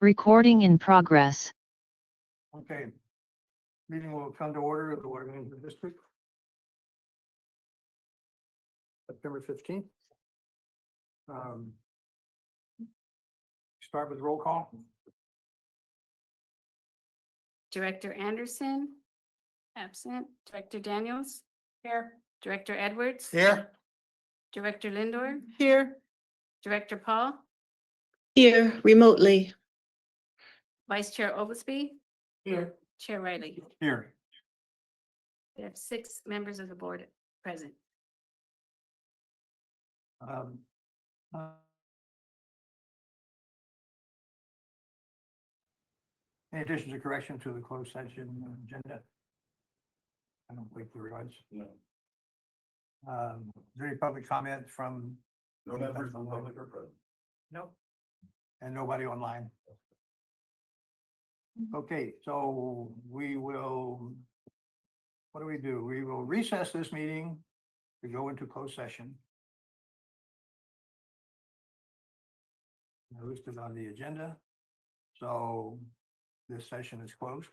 Recording in progress. Okay. Meeting will come to order of the Water Management District. September 15th. Start with roll call. Director Anderson, absent. Director Daniels. Here. Director Edwards. Here. Director Lindor. Here. Director Paul. Here, remotely. Vice Chair Oglesby. Here. Chair Riley. Here. We have 6 members of the board present. Um, uh, Any additions or correction to the closed session agenda? I don't think there was. No. Is there any public comment from? No members from public or present. No. And nobody online? Okay, so we will, what do? We will recess this meeting to go into closed session. Listed on the agenda. So this session is closed.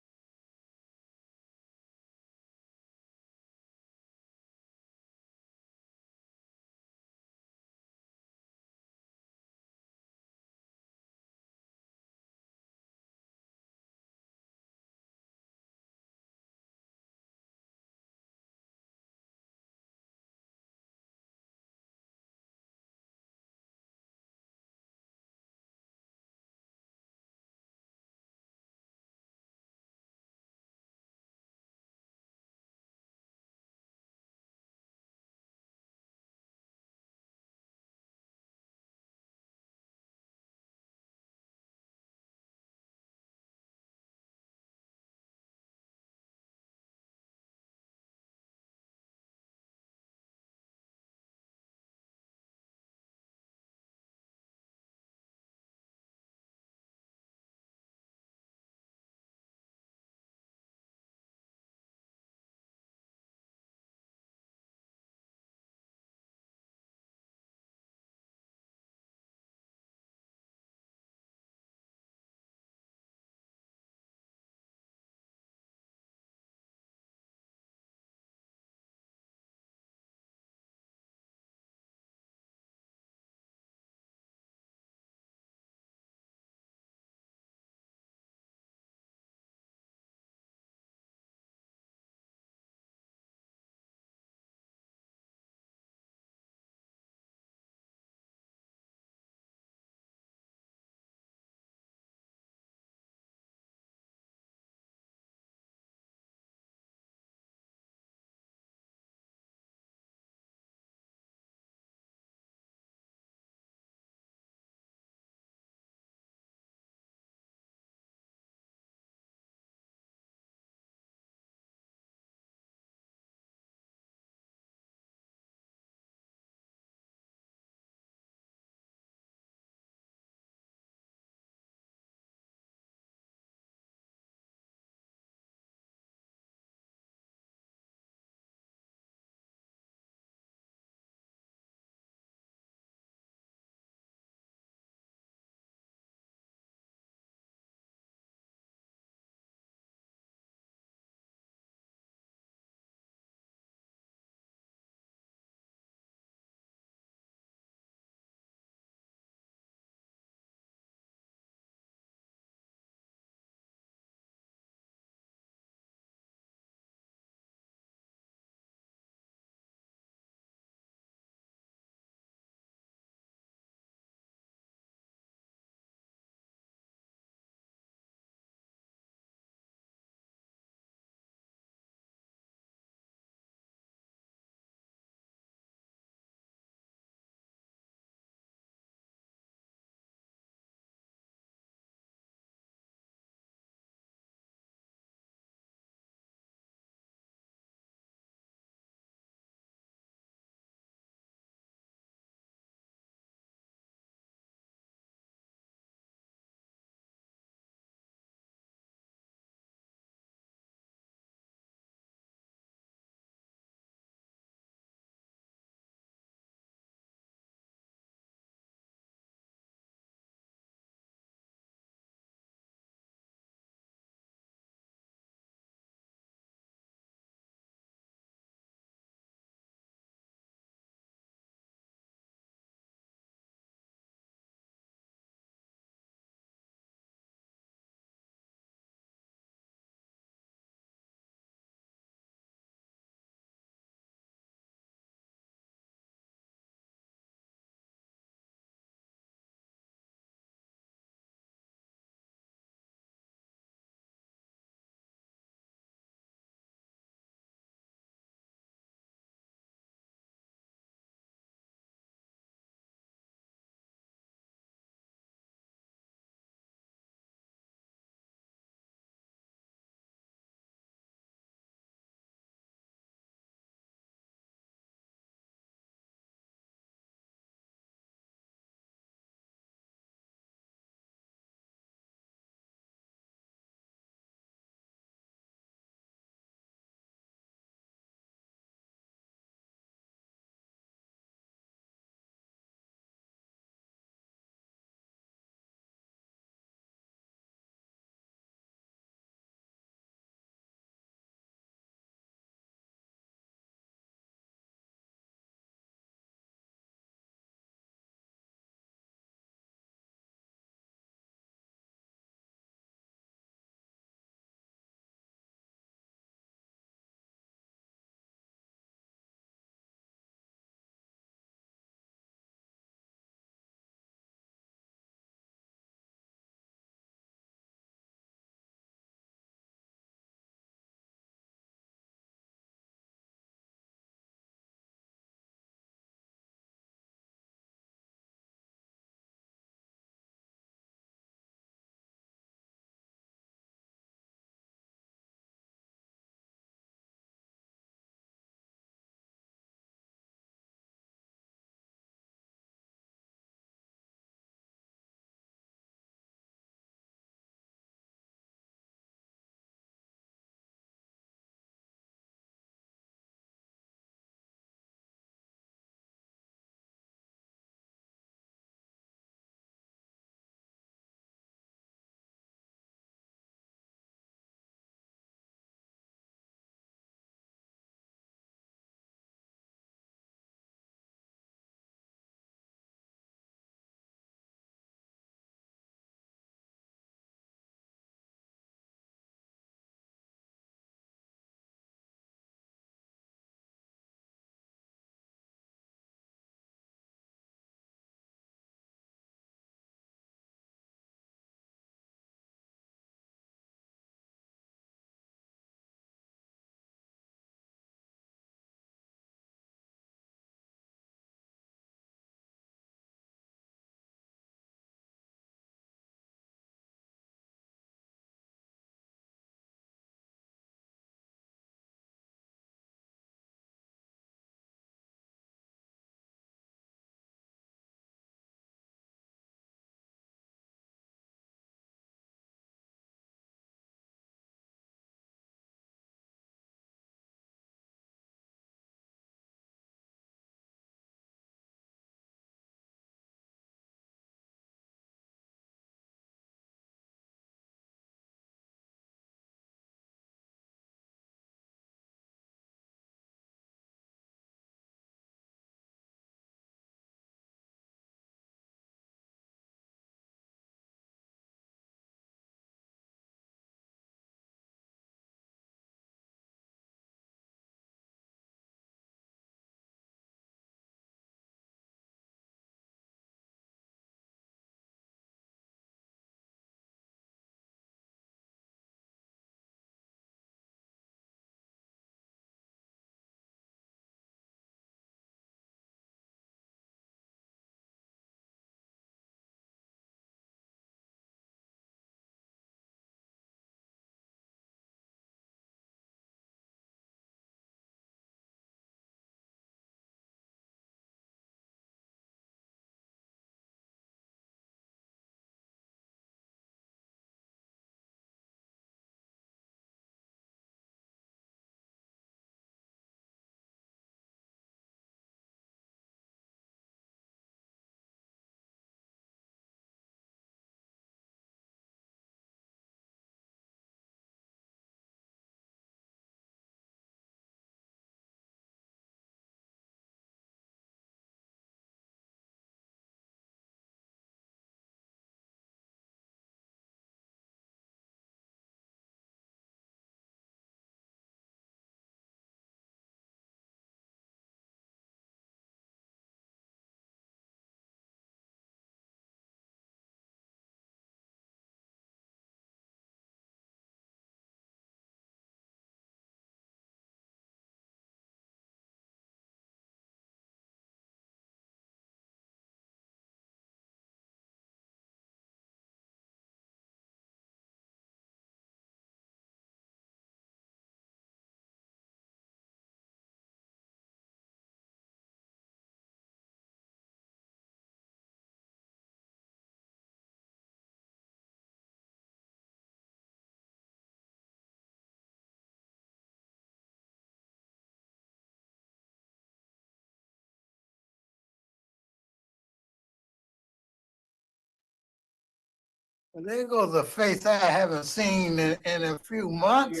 There goes a face I haven't seen in a few months.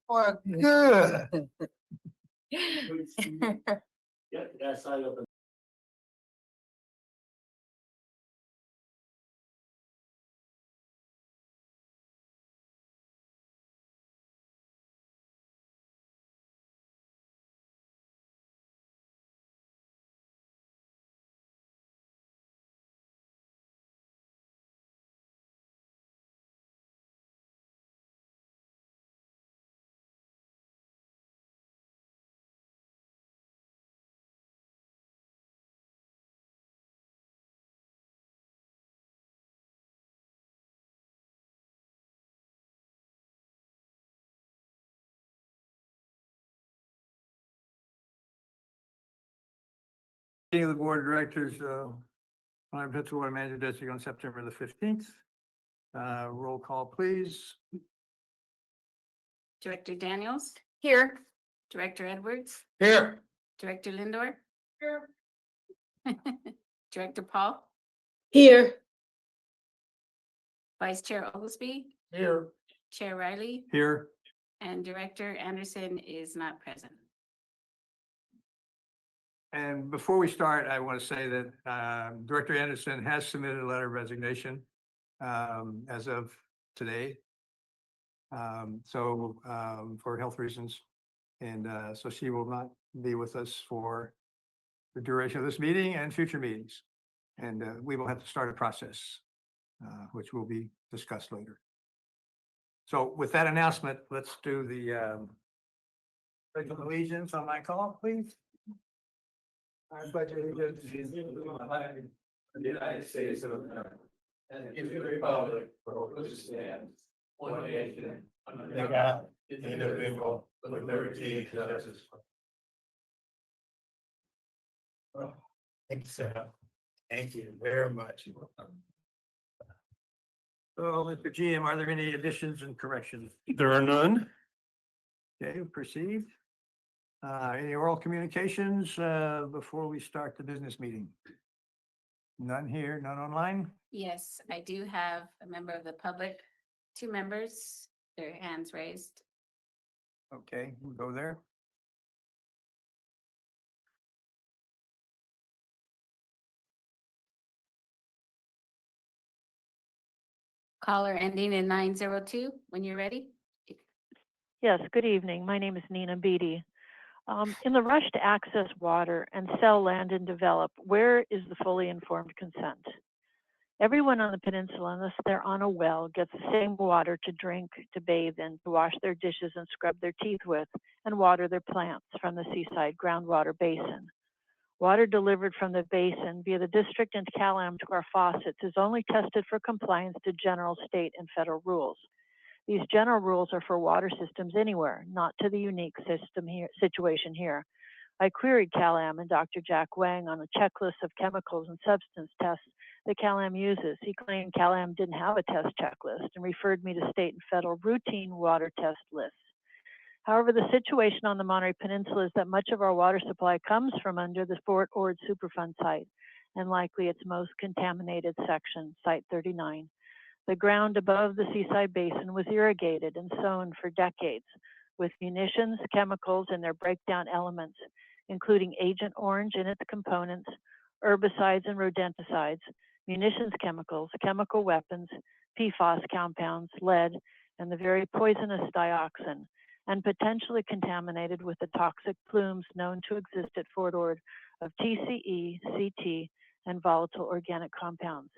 Well, good. Meeting of the Board of Directors, I'm Water Manager District on September the 15th. Roll call, please. Director Daniels? Here. Director Edwards? Here. Director Lindor? Here. Director Paul? Here. Vice Chair Oglesby? Here. Chair Riley? Here. And Director Anderson is not present. And before we start, I want to say that Director Anderson has submitted a letter of resignation as of today. For health reasons. And so she will not be with us for the duration of this meeting and future meetings. And we will have to start a process, which will be discussed later. So with that announcement, let's do the pledge of allegiance on my call, please. I pledge allegiance to the flag of the United States of America and to the republic for which it stands, one nation, under God, indivisible, with liberty and justice. Oh, thanks, thank you very much. So, Mr. GM, are there any additions and corrections? There are none. Okay, proceed. Any oral communications before we start the business meeting? None here, none online? Yes, I do have a member of the public, 2 members, their hands raised. Okay, we'll go there. Caller ending in 902, when you're ready. Yes, good evening. My name is Nina Beatty. In the rush to access water and sell land and develop, where is the fully informed consent? Everyone on the peninsula, unless they're on a well, gets the same water to drink, to bathe in, to wash their dishes and scrub their teeth with, and water their plants from the seaside groundwater basin. Water delivered from the basin via the district and CalAm to our faucets is only tested for compliance to general state and federal rules. These general rules are for water systems anywhere, not to the unique situation here. I queried CalAm and Dr. Jack Wang on a checklist of chemicals and substance tests that CalAm uses. He claimed CalAm didn't have a test checklist and referred me to state and federal routine water test lists. However, the situation on the Monterey Peninsula is that much of our water supply comes from under the Fort Ord Superfund site, and likely its most contaminated section, Site 39. The ground above the seaside basin was irrigated and sown for decades with munitions, chemicals, and their breakdown elements, including Agent Orange and its components, herbicides and rodenticides, munitions chemicals, chemical weapons, PFAS compounds, lead, and the very poisonous dioxin, and potentially contaminated with the toxic plumes known to exist at Fort Ord of TCE, CT, and volatile organic compounds.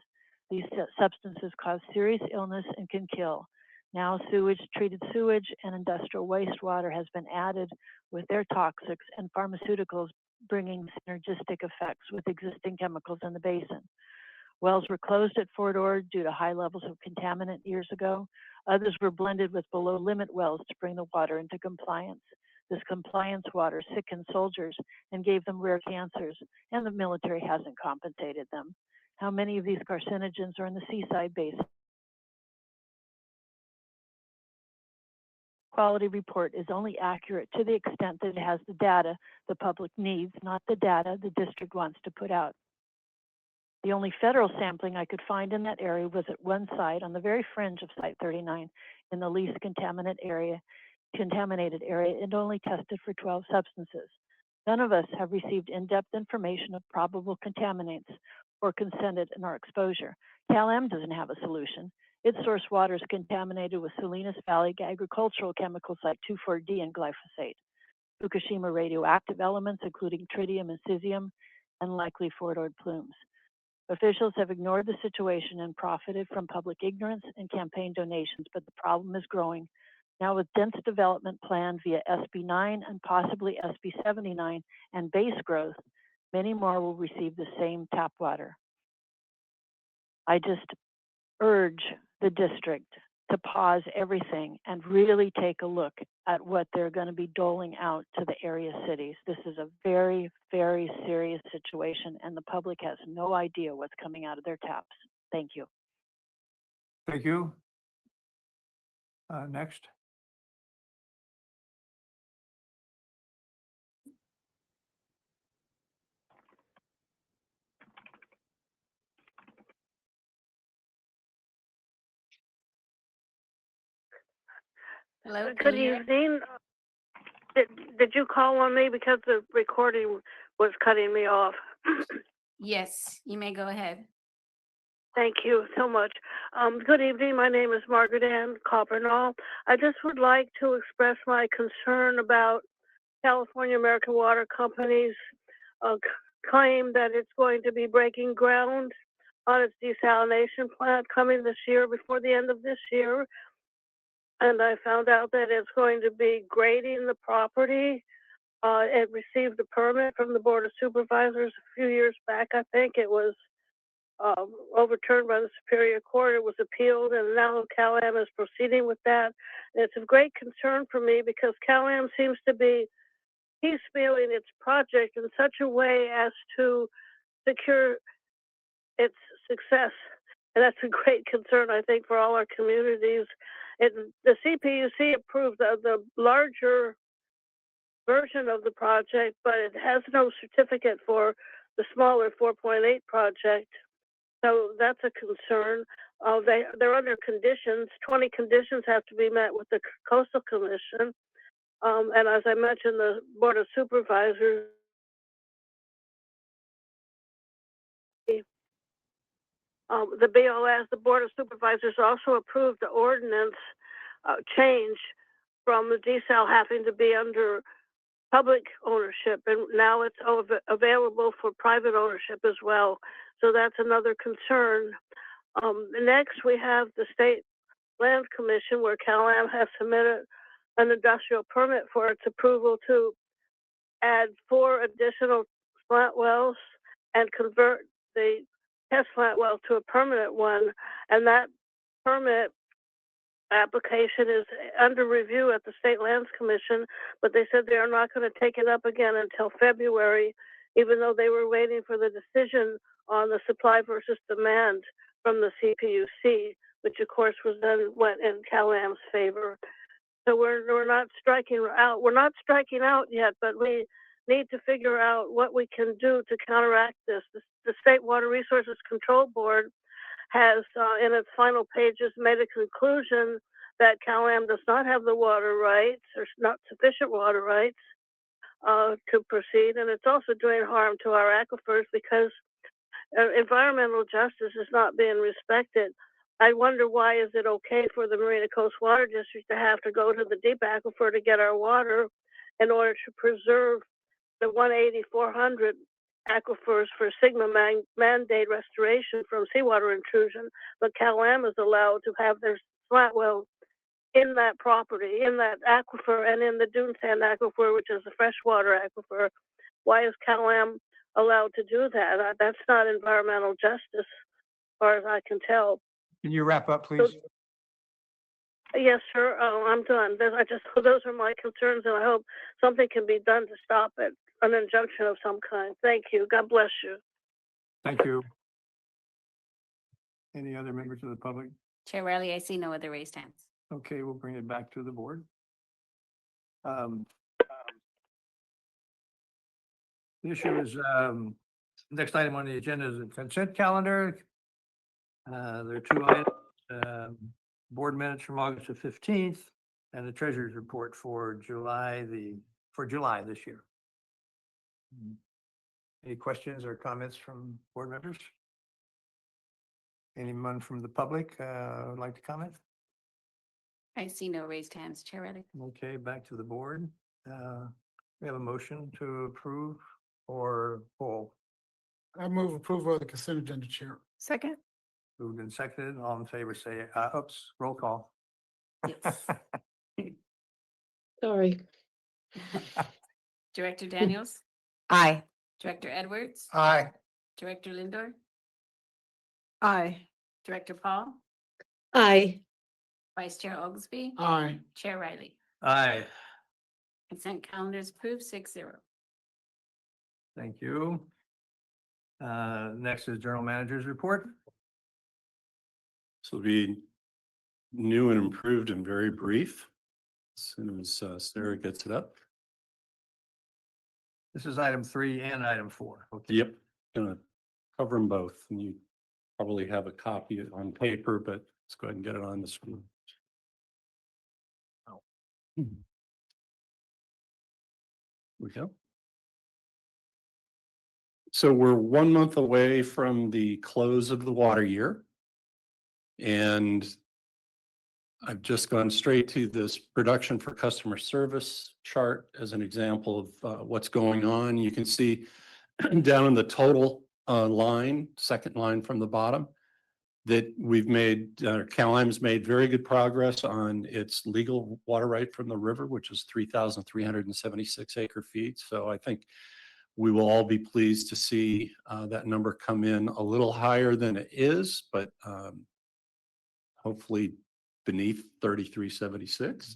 These substances cause serious illness and can kill. Now treated sewage and industrial wastewater has been added with their toxics and pharmaceuticals bringing synergistic effects with existing chemicals in the basin. Wells were closed at Fort Ord due to high levels of contaminant years ago. Others were blended with below limit wells to bring the water into compliance. This compliance water sickened soldiers and gave them rare cancers, and the military hasn't compensated them. How many of these carcinogens are in the seaside basin? Quality report is only accurate to the extent that it has the data the public needs, not the data the district wants to put out. The only federal sampling I could find in that area was at one site on the very fringe of Site 39 in the least contaminated area, and only tested for 12 substances. None of us have received in-depth information of probable contaminants or consented in our exposure. Cal-Am doesn't have a solution. Its source water is contaminated with Salinas Valley agricultural chemicals like 2,4-D and glyphosate, Fukushima radioactive elements including tritium and cesium, and likely forward plumes. Officials have ignored the situation and profited from public ignorance and campaign donations, but the problem is growing. Now with dense development planned via SB 9 and possibly SB 79 and base growth, many more will receive the same tap water. I just urge the district to pause everything and really take a look at what they're going to be doling out to the area cities. This is a very, very serious situation, and the public has no idea what's coming out of their taps. Thank you. Thank you. Next. Hello, can Good you hear? evening. Did you call on me because the recording was cutting me off? Yes, you may go ahead. Thank you so much. Good evening. My name is Margaret Ann Coppernall. I just would like to express my concern about California American Water Company's claim that it's going to be breaking ground on its desalination plant coming this year, before the end of this year. And I found out that it's going to be grading the property. It received a permit from the Board of Supervisors a few years back. I think it was overturned by the Superior Court. It was appealed, and now Cal-Am is proceeding with that. And it's of great concern for me because Cal-Am seems to be piecemealing its project in such a way as to secure its success. And that's a great concern, I think, for all our communities. The CPUC approved the larger version of the project, but it has no certificate for the smaller 4.8 project. So that's a concern. They're under conditions. 20 conditions have to be met with the Coastal Commission. And as I mentioned, the Board of Supervisors, the BOS, the Board of Supervisors, also approved the ordinance change from the desal having to be under public ownership, and now it's available for private ownership as well. So that's another concern. Next, we have the State Land Commission, where Cal-Am has submitted an industrial permit for its approval to add 4 additional slant wells and convert the test slant well to a permanent one. And that permit application is under review at the State Lands Commission, but they said they are not going to take it up again until February, even though they were waiting for the decision on the supply versus demand from the CPUC, which of course was then went in Cal-Am's favor. So we're not striking out. We're not striking out yet, but we need to figure out what we can do to counteract this. The State Water Resources Control Board has, in its final pages, made a conclusion that Cal-Am does not have the water rights, or not sufficient water rights to proceed, and it's also doing harm to our aquifers because environmental justice is not being respected. I wonder, why is it okay for the Marina Coast Water District to have to go to the deep aquifer to get our water in order to preserve the 180-400 aquifers for Sigma mandate restoration from seawater intrusion, but Cal-Am is allowed to have their slant well in that property, in that aquifer, and in the dune sand aquifer, which is a freshwater aquifer. Why is Cal-Am allowed to do that? That's not environmental justice, as far as I can tell. Can you wrap up, please? Yes, sir. I'm done. Those are my concerns, and I hope something can be done to stop it, an injunction of some kind. Thank you. God bless you. Thank you. Any other members of the public? Chair Riley, I see no other raised hands. Okay, we'll bring it back to the board. The issue is Next item on the agenda is the consent calendar. There are two items, board minutes from August the 15th and the treasurer's report for July this year. Any questions or comments from board members? Anyone from the public would like to comment? I see no raised hands, Chair Riley. Okay, back to the board. We have a motion to approve or pull. I move approval of the consent agenda, Chair. Second. Moved and seconded. All in favor, say, oops, roll call. Yes. Sorry. Director Daniels, Aye. Director Edwards, Aye. Director Lindor, Aye. Director Paul, Aye. Vice Chair Oglesby, Aye. Chair Riley. Aye, Consent calendar is approved 6-0. thank you. Next is General Manager's report. This will be new and improved and very brief. As soon as Sarah gets it up. This is item 3 and item 4. Okay. Yep, gonna cover them both. And you probably have a copy on paper, but let's go ahead and get it on the screen. We go. So we're 1 month away from the close of the water year. And I've just gone straight to this production for customer service chart as an example of what's going on. You can see down in the total line, second line from the bottom, that we've made, CalAIM's made very good progress on its legal water right from the river, which is 3,376 acre feet. So I think we will all be pleased to see that number come in a little higher than it is, but hopefully beneath 3,376.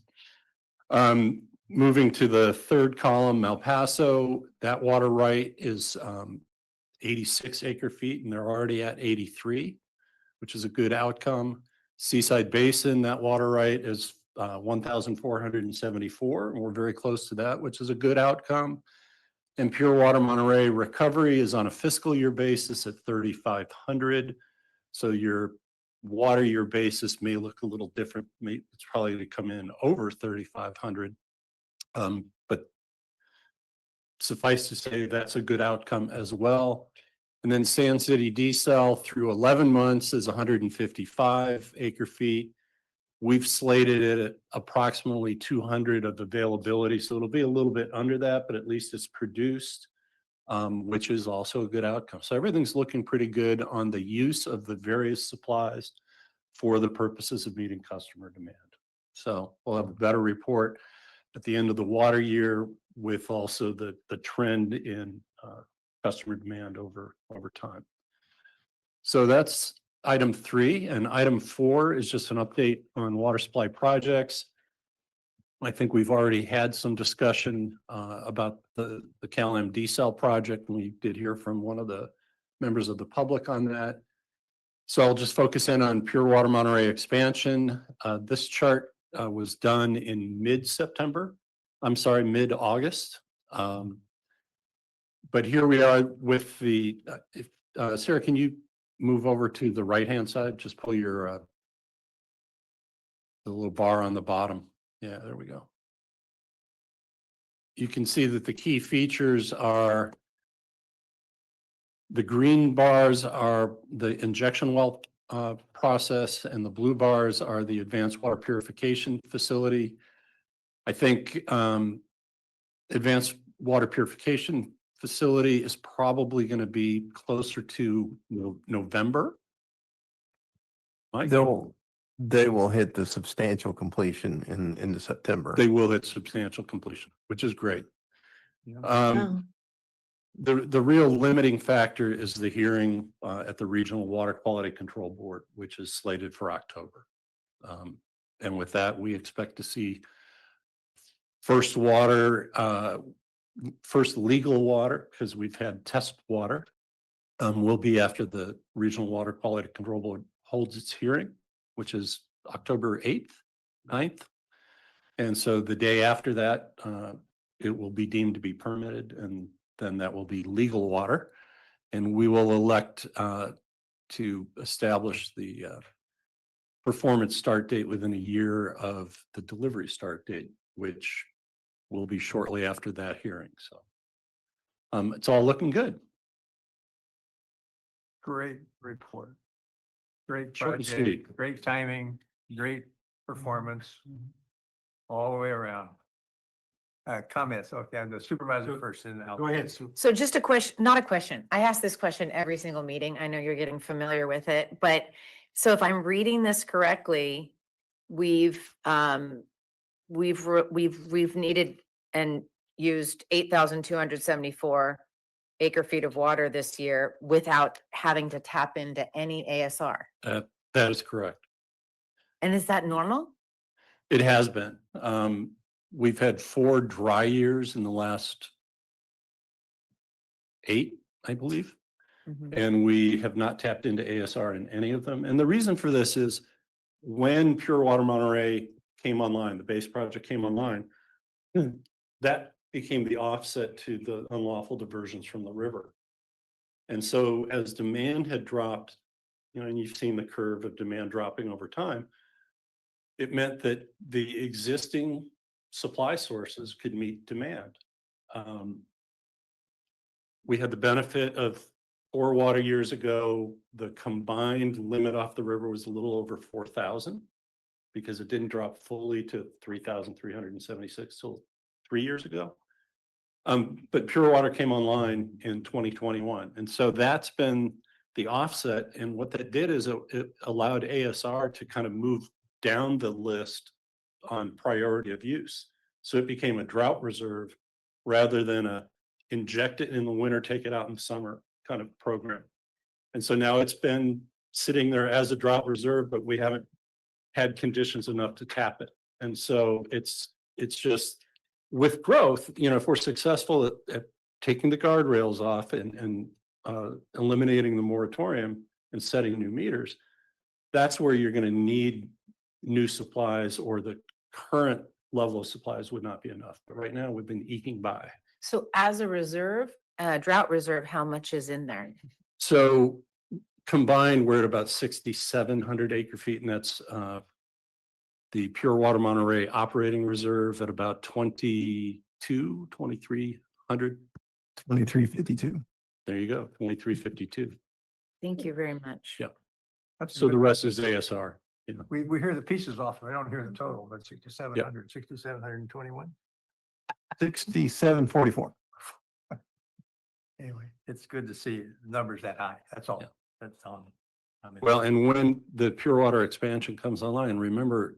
Moving to the third column, El Paso, that water right is 86 acre feet and they're already at 83, which is a good outcome. Seaside Basin, that water right is 1,474, and we're very close to that, which is a good outcome. And Pure Water Monterey recovery is on a fiscal year basis at 3,500. So your water year basis may look a little different. It's probably going to come in over 3,500. But suffice to say, that's a good outcome as well. And then Sand City desal through 11 months is 155 acre feet. We've slated it at approximately 200 of availability. So it'll be a little bit under that, but at least it's produced, which is also a good outcome. So everything's looking pretty good on the use of the various supplies for the purposes of meeting customer demand. So we'll have a better report at the end of the water year with also the trend in customer demand over time. So that's item 3, and item 4 is just an update on water supply projects. I think we've already had some discussion about the CalAIM desal project, and we did hear from one of the members of the public on that. So I'll just focus in on Pure Water Monterey expansion. This chart was done in mid-August. But here we are with the, Sarah, can you move over to the right-hand side? Just pull your, the little bar on the bottom. Yeah, there we go. You can see that the key features are the green bars are the injection well process, and the blue bars are the advanced water purification facility. I think advanced water purification facility is probably going to be closer to November. Mike? They will hit the substantial completion in September. They will hit substantial completion, which is great. Oh, The real limiting factor is the hearing at the Regional Water Quality Control Board, which is slated for October. And with that, we expect to see first legal water, because we've had test water, will be after the Regional Water Quality Control Board holds its hearing, which is October 8th, 9th. And so the day after that, it will be deemed to be permitted, and then that will be legal water. And we will elect to establish the performance start date within a year of the delivery start date, which will be shortly after that hearing. So it's all looking good. Great report. Great Short and project, sweet. great timing, great performance, all the way around. Comments, okay, the supervisor first and I'll. Go ahead, Sue. So just a question, not a question. I ask this question every single meeting. I know you're getting familiar with it, but so if I'm reading this correctly, we've needed and used 8,274 acre feet of water this year without having to tap into any ASR. That is correct. And is that normal? It has been. We've had 4 dry years in the last 8, I believe. And we have not tapped into ASR in any of them. And the reason for this is when Pure Water Monterey came online, the base project came online, that became the offset to the unlawful diversions from the river. And so as demand had dropped, you know, and you've seen the curve of demand dropping over time, it meant that the existing supply sources could meet demand. We had the benefit of 4 water years ago, the combined limit off the river was a little over 4,000 because it didn't drop fully to 3,376 till 3 years ago. But Pure Water came online in 2021. And so that's been the offset. And what that did is it allowed ASR to kind of move down the list on priority of use. So it became a drought reserve rather than a inject it in the winter, take it out in the summer kind of program. And so now it's been sitting there as a drought reserve, but we haven't had conditions enough to tap it. And so it's just with growth, you know, if we're successful at taking the guardrails off and eliminating the moratorium and setting new meters, that's where you're going to need new supplies, or the current level of supplies would not be enough. But right now we've been eking by. So as a reserve, drought reserve, how much is in there? So combined, we're at about 6,700 acre feet, and that's the Pure Water Monterey operating reserve at about 2,300. 2352. There you go, 2,352. Thank you very much. Yeah. That's So good. the rest is ASR. You know, We hear the pieces off, I don't hear the total, but 6,700, 6,721. 6744. Anyway, it's good to see numbers that high. That's all. Yeah. That's all. I mean, well, and when the Pure Water expansion comes online, remember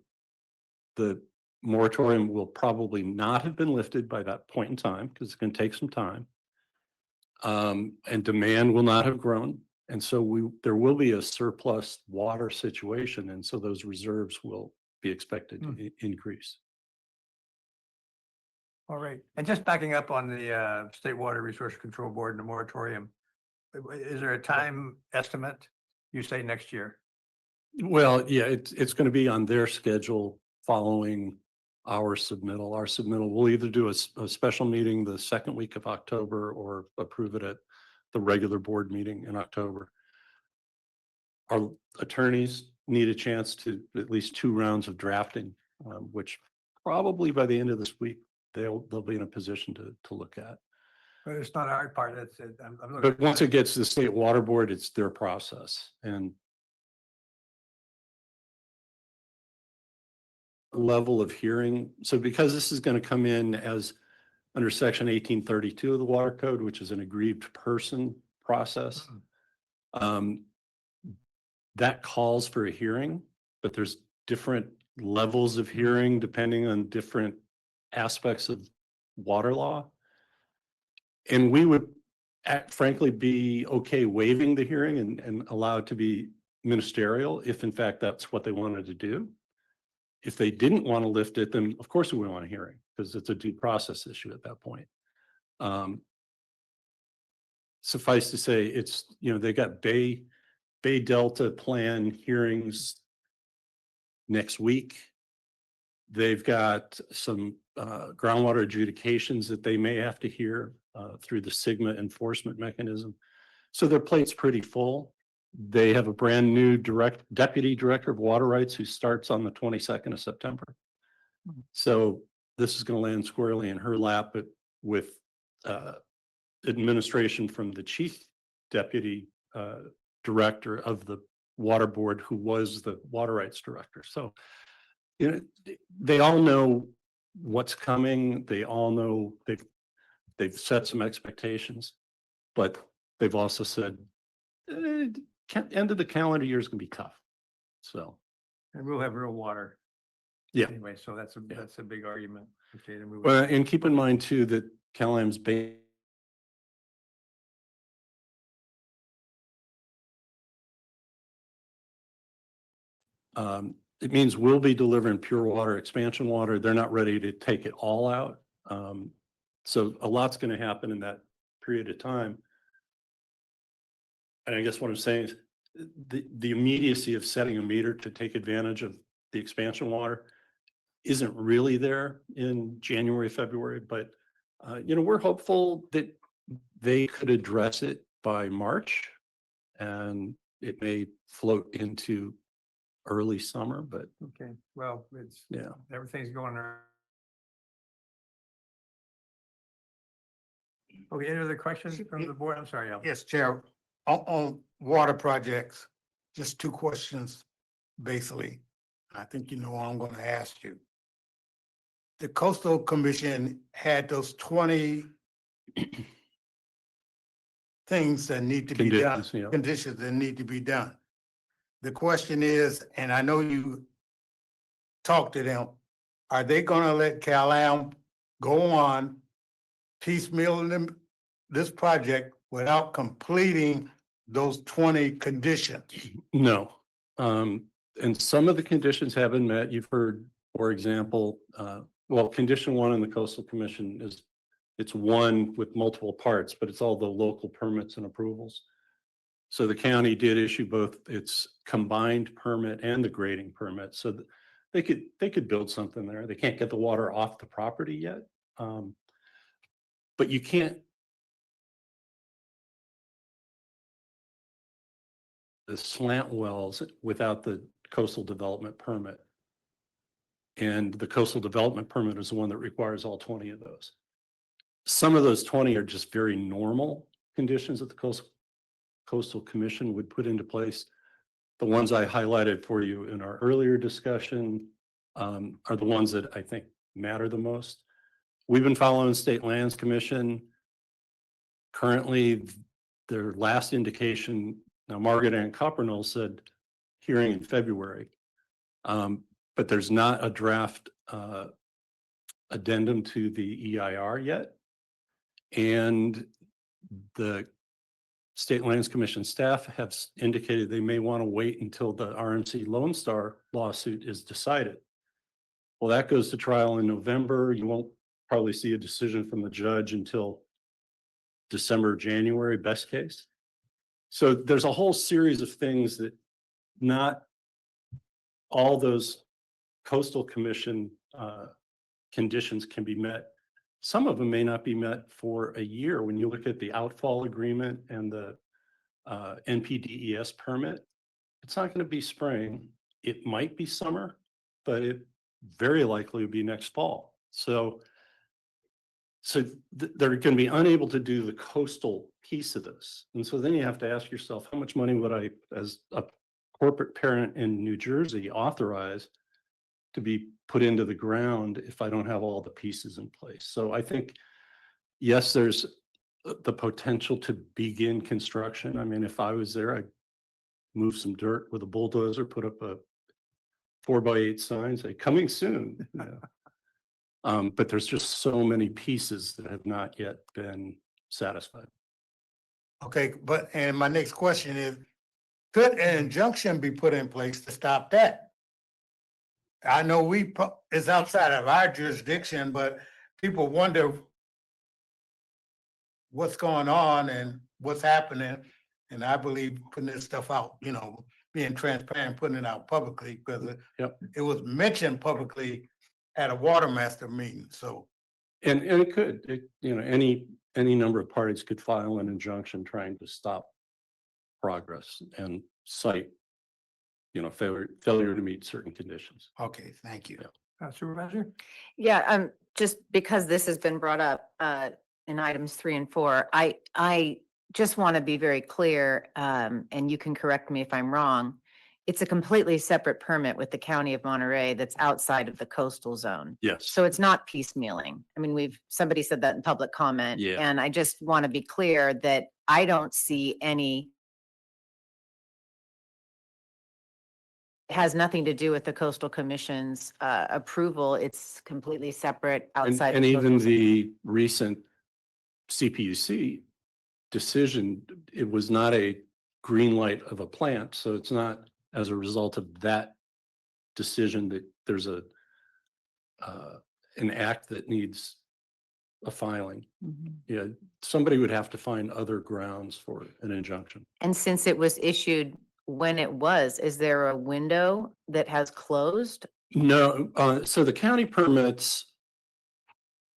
the moratorium will probably not have been lifted by that point in time because it's going to take some time. And demand will not have grown. And so there will be a surplus water situation. And so those reserves will be expected to increase. all right. And just backing up on the State Water Resource Control Board and the moratorium, is there a time estimate? You say next year. Well, yeah, it's going to be on their schedule following our submittal. Our submittal, we'll either do a special meeting the second week of October or approve it at the regular board meeting in October. Our attorneys need a chance to at least 2 rounds of drafting, which probably by the end of this week, they'll be in a position to look at. But it's not our part. That's it. I'm looking. But once it gets to the State Water Board, it's their process. And level of hearing. So because this is going to come in as under section 1832 of the Water Code, which is an aggrieved person process, that calls for a hearing, but there's different levels of hearing depending on different aspects of water law. And we would frankly be okay waiving the hearing and allow it to be ministerial if in fact that's what they wanted to do. If they didn't want to lift it, then of course we would want a hearing because it's a due process issue at that point. Suffice to say, it's, you know, they got Bay Delta plan hearings next week. They've got some groundwater adjudications that they may have to hear through the Sigma enforcement mechanism. So their plate's pretty full. They have a brand new deputy director of water rights who starts on the 22nd of September. So this is going to land squarely in her lap, but with administration from the chief deputy director of the water board, who was the water rights director. So, you know, they all know what's coming. They all know they've set some expectations, but they've also said, end of the calendar year is going to be tough. So, And we'll have real water. yeah. Anyway, so that's a big argument. Okay, to move. Well, and keep in mind too, that Cal-Am's it means we'll be delivering pure water, expansion water. They're not ready to take it all out. So a lot's going to happen in that period of time. And I guess what I'm saying is the immediacy of setting a meter to take advantage of the expansion water isn't really there in January, February, but you know, we're hopeful that they could address it by March, and it may float into early summer, but Okay, well, it's, yeah. everything's going around. Okay, any other questions from the board? I'm sorry, Al. Yes, Chair, on water projects, just two questions, basically. I think you know what I'm gonna ask you. The Coastal Commission had those 20 things that need to be done, Conditions, yeah. conditions that need to be done. The question is, and I know you talked to them, are they gonna let Cal-Am go on piecemealing this project without completing those 20 conditions? No. And some of the conditions have been met. You've heard, for example, well, condition one in the Coastal Commission is it's one with multiple parts, but it's all the local permits and approvals. So the county did issue both its combined permit and the grading permit. So they could build something there. They can't get the water off the property yet. But you can't. The slant wells without the coastal development permit. And the coastal development permit is the one that requires all 20 of those. Some of those 20 are just very normal conditions that the Coastal Commission would put into place. The ones I highlighted for you in our earlier discussion are the ones that I think matter the most. We've been following State Lands Commission. Currently, their last indication, now Margaret Ann Coppernoll said hearing in February, but there's not a draft addendum to the EIR yet. And the State Lands Commission staff have indicated they may want to wait until the RMC Lone Star lawsuit is decided. Well, that goes to trial in November. You won't probably see a decision from the judge until December, January, best case. So there's a whole series of things that not all those Coastal Commission conditions can be met. Some of them may not be met for a year. When you look at the outfall agreement and the NPDES permit, it's not going to be spring. It might be summer, but it very likely will be next fall. So they're going to be unable to do the coastal piece of this. And so then you have to ask yourself, how much money would I, as a corporate parent in New Jersey, authorize to be put into the ground if I don't have all the pieces in place? So I think, yes, there's the potential to begin construction. I mean, if I was there, I'd move some dirt with a bulldozer, put up a 4x8 sign, say coming soon. But there's just so many pieces that have not yet been satisfied. Okay, and my next question is, could an injunction be put in place to stop that? I know it's outside of our jurisdiction, but people wonder what's going on and what's happening. And I believe putting this stuff out, you know, being transparent, putting it out publicly, because it was mentioned publicly at a water master meeting, so. And it could, you know, any number of parties could file an injunction trying to stop progress and cite, failure to meet certain conditions. Okay, thank you. Supervisor? Yeah, just because this has been brought up, in items 3 and 4, I just want to be very clear, and you can correct me if I'm wrong. It's a completely separate permit with the County of Monterey that's outside of the coastal zone. Yes. So it's not piecemealing. I mean, somebody said that in public comment. Yeah. And I just want to be clear that I don't see any. It has nothing to do with the Coastal Commission's approval. It's completely separate outside. And the even coastal zone. the recent CPUC decision, it was not a green light of a plant. So it's not as a result of that decision that there's an act that needs a filing. Mhm. Yeah, somebody would have to find other grounds for an injunction. And since it was issued when it was, is there a window that has closed? No, so the county permits,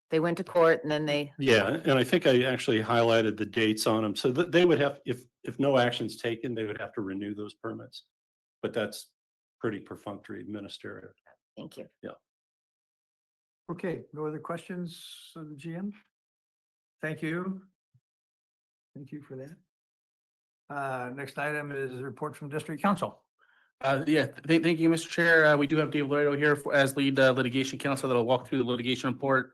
They went to court and then they, yeah, and I think I actually highlighted the dates on them. So that they would have, if no action's taken, they would have to renew those permits. But that's pretty perfunctory ministerial. thank you. Okay, no other questions of the GM? Thank you. Thank you for that. Next item is a report from District Council. Thank you, Mr. Chair. We do have Dave Laredo here as lead litigation counsel that'll walk through the litigation report.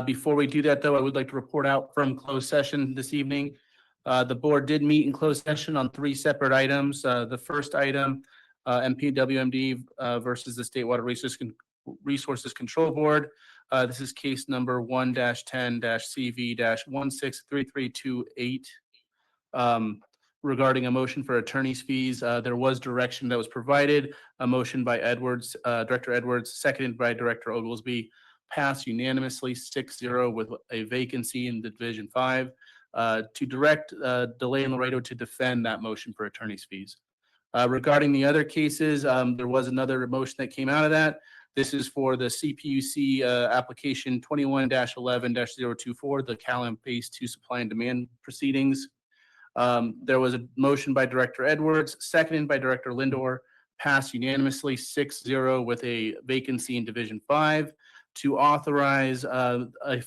Before we do that, though, I would like to report out from closed session this evening. The board did meet in closed session on 3 separate items. The first item, MPWMD versus the State Water Resources Control Board. This is case number 1-10-CV-163328. Regarding a motion for attorney's fees, there was direction that was provided. A motion by Director Edwards, seconded by Director Oglesby, passed unanimously 6-0 with a vacancy in Division 5 to direct DeLay and Laredo to defend that motion for attorney's fees. Regarding the other cases, there was another motion that came out of that. This is for the CPUC application 21-11-024, the Cal Phase 2 supply and demand proceedings. There was a motion by Director Edwards, seconded by Director Lindor, passed unanimously 6-0 with a vacancy in Division 5 to authorize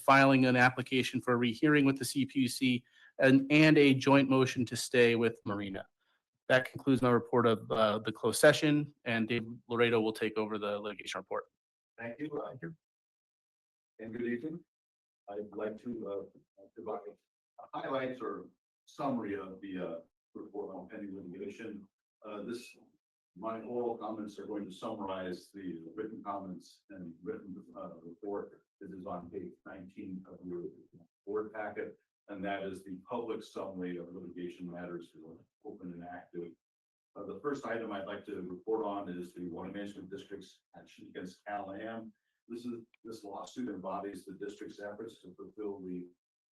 filing an application for a rehearing with the CPUC and a joint motion to stay with Marina. That concludes my report of the closed session, and Dave Laredo will take over the litigation report. Thank you. And good evening. I'd like to provide highlights or summary of the report on pending litigation. My oral comments are going to summarize the written comments and written report. This is on page 19 of your board packet, and that is the public summary of litigation matters open and active. The first item I'd like to report on is the Water Management District's action against Cal-Am. This lawsuit embodies the district's efforts to fulfill the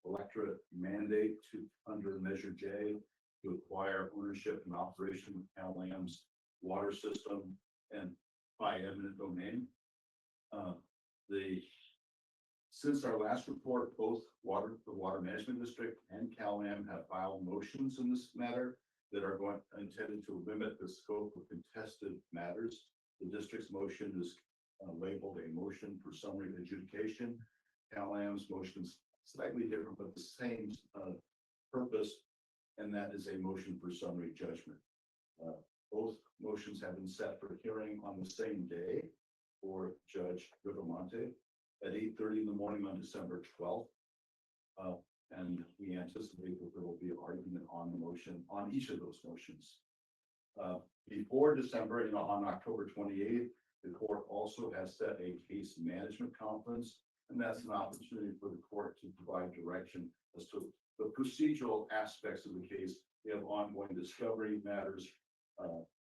electorate mandate under Measure J to acquire ownership and operation of Cal-Am's water system and by eminent domain. Since our last report, both the Water Management District and Cal-Am have filed motions in this matter that are intended to limit the scope of contested matters. The district's motion is labeled a motion for summary adjudication. Cal-Am's motion is slightly different, but the same purpose, and that is a motion for summary judgment. Both motions have been set for hearing on the same day for Judge Rivamonte at 8:30 in the morning on December 12th. And we anticipate that there will be an argument on the motion, on each of those motions. Before December, on October 28th, the court also has set a case management conference, and that's an opportunity for the court to provide direction as to the procedural aspects of the case. We have ongoing discovery matters,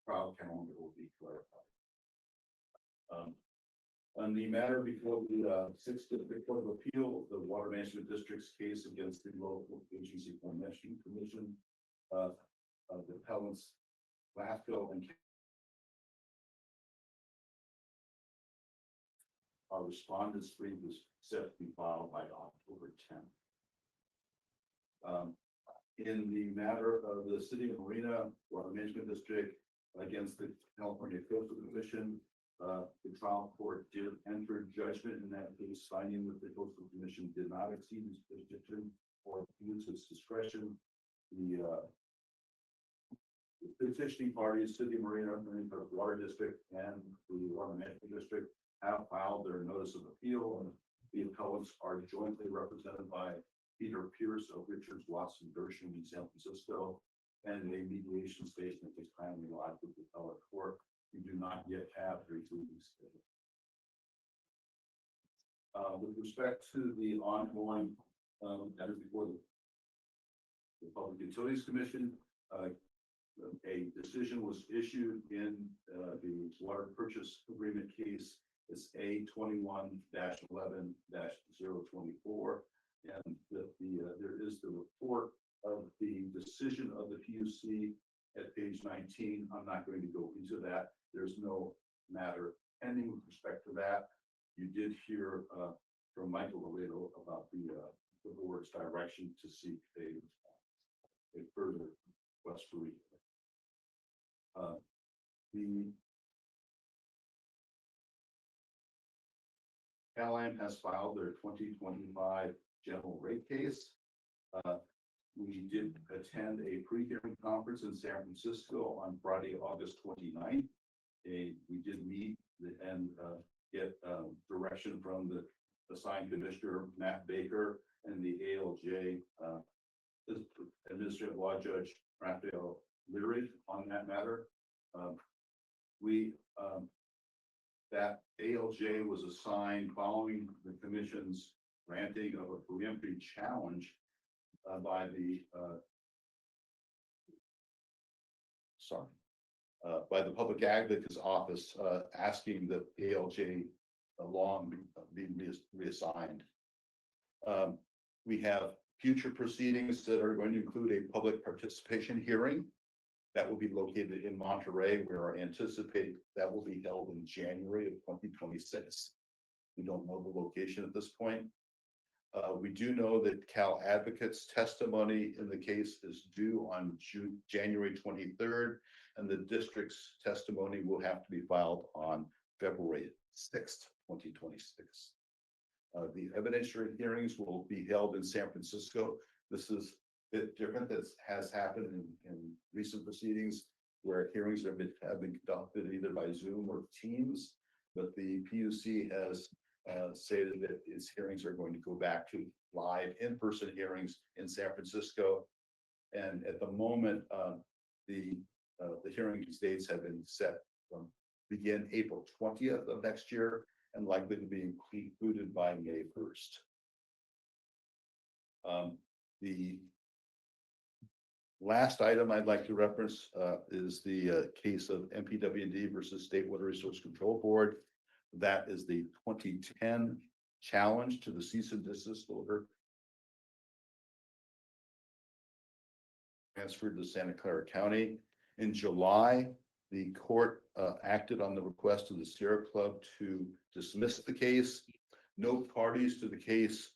trial calendar will be clarified. On the matter before the 6th District Court of Appeal, the Water Management District's case against the local agency formation commission, the appellants Glasgow and our respondents brief was set to be filed by October 10th. in the matter of the City of Marina Water Management District against the California Coastal Commission. The trial court did enter judgment in that case, finding that the Coastal Commission did not exceed its jurisdiction or use its discretion. The petitioning parties, City of Marina Water District and the Water Management District, have filed their notice of appeal, and the appellants are jointly represented by Peter Pierce of Richards, Watson, Gershon in San Francisco, and a mediation statement is timely lodged with the appellate court. We do not yet have a pleading schedule. With respect to the ongoing matter before the Public Utilities Commission, a decision was issued in the water purchase agreement case. It's A21-11-024, and there is the report of the decision of the PUC at page 19. I'm not going to go into that. There's no matter pending with respect to that. You did hear from Michael Laredo about the board's direction to seek a further request for review. The CalAm has filed their 2025 general rate case. We did attend a pre-hearing conference in San Francisco on Friday, August 29th. We did meet and get direction from the assigned commissioner, Matt Baker, and the ALJ Administrative Law Judge, Raphael Leary, on that matter. That ALJ was assigned following the commission's granting of a preemptive challenge by the Public Advocate's Office, asking the ALJ along be reassigned. We have future proceedings that are going to include a public participation hearing that will be located in Monterey. We are anticipating that will be held in January of 2026. We don't know the location at this point. We do know that Cal Advocate's testimony in the case is due on January 23rd, and the district's testimony will have to be filed on February 6th, 2026. The evidentiary hearings will be held in San Francisco. This is a bit different. This has happened in recent proceedings where hearings have been conducted either by Zoom or Teams, but the PUC has stated that its hearings are going to go back to live in-person hearings in San Francisco. And at the moment, the hearing dates have been set from begin April 20th of next year and likely to be concluded by May 1st. The last item I'd like to reference is the case of MPWMD versus State Water Resource Control Board. That is the 2010 challenge to the cease and desist order transferred to Santa Clara County. In July, the court acted on the request of the Sierra Club to dismiss the case. No parties to the case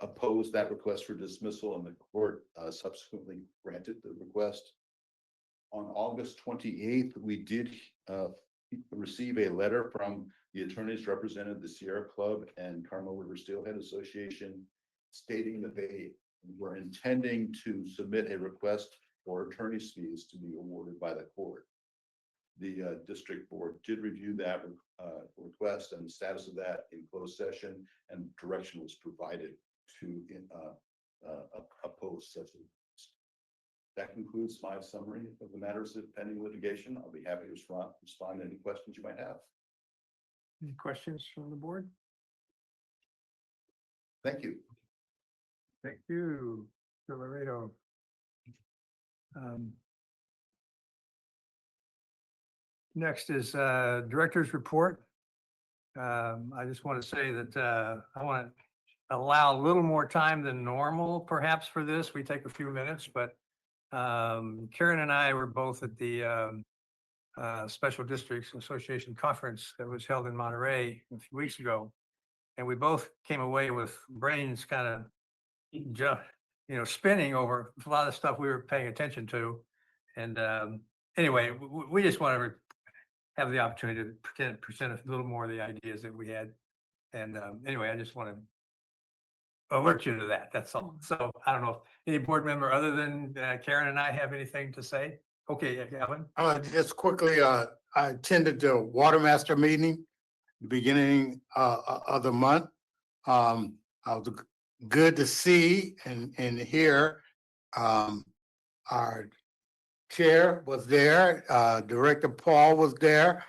opposed that request for dismissal, and the court subsequently granted the request. On August 28th, we did receive a letter from the attorneys represented the Sierra Club and Carmel River Steelhead Association stating that they were intending to submit a request for attorney's fees to be awarded by the court. The district board did review that request and the status of that in closed session, and direction was provided to oppose such a request. That concludes my summary of the matters of pending litigation. I'll be happy to respond to any questions you might have. Any questions from the board? Thank you. Thank you, Mr. Laredo. Next is director's report. I just want to say that I want to allow a little more time than normal, perhaps, for this. We take a few minutes, but Karen and I were both at the Special Districts Association conference that was held in Monterey a few weeks ago, and we both came away with brains kind of spinning over a lot of stuff we were paying attention to. And anyway, we just want to have the opportunity to present a little more of the ideas that we had. And anyway, I just want to alert you to that. That's all. So I don't know if any board member other than Karen and I have anything to say. Okay, Gavin. Just quickly, I attended the Water Master meeting, beginning of the month. I was good to see and hear. Our chair was there, Director Paul was there,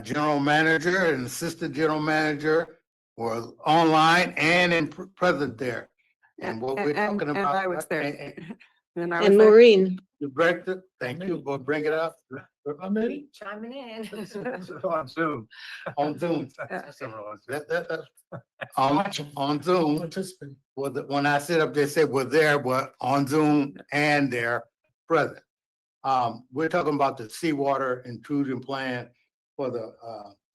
general manager and assistant general manager were online and present there. And what we're talking about. I was there. And And Maureen. the director, thank you for bringing it up. Chiming in. On Zoom. On Zoom. On Zoom, when I sit up, they said we're there, but on Zoom and they're present. We're talking about the seawater intrusion plan for the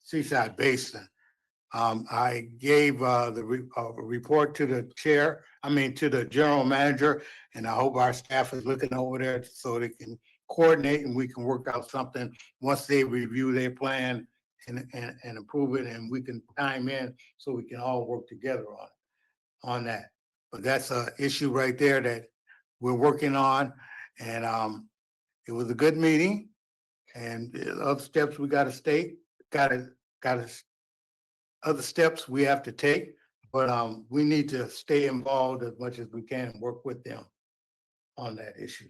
Seaside Basin. I gave the report to the chair, to the general manager, and I hope our staff is looking over there so they can coordinate and we can work out something once they review their plan and approve it, and we can time in so we can all work together on that. But that's a issue right there that we're working on, and it was a good meeting. And the other steps we got to other steps we have to take, but we need to stay involved as much as we can and work with them on that issue.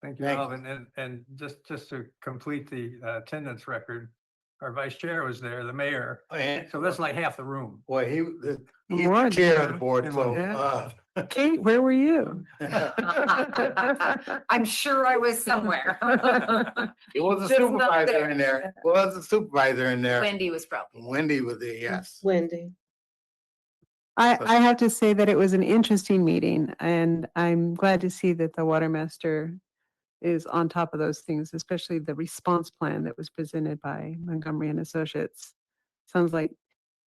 Thank you, Thank you. Alvin. And just to complete the attendance record, our vice chair was there, the mayor. And So that's like half the room. boy, he's the More chair than of the board, that. so. Yeah. Kate, where were you? I'm sure I was somewhere. It was a Just not supervisor there. in there. Was a supervisor in there. Wendy was probably. Wendy was there, yes. Wendy. I have to say that it was an interesting meeting, and I'm glad to see that the water master is on top of those things, especially the response plan that was presented by Montgomery and Associates. Sounds like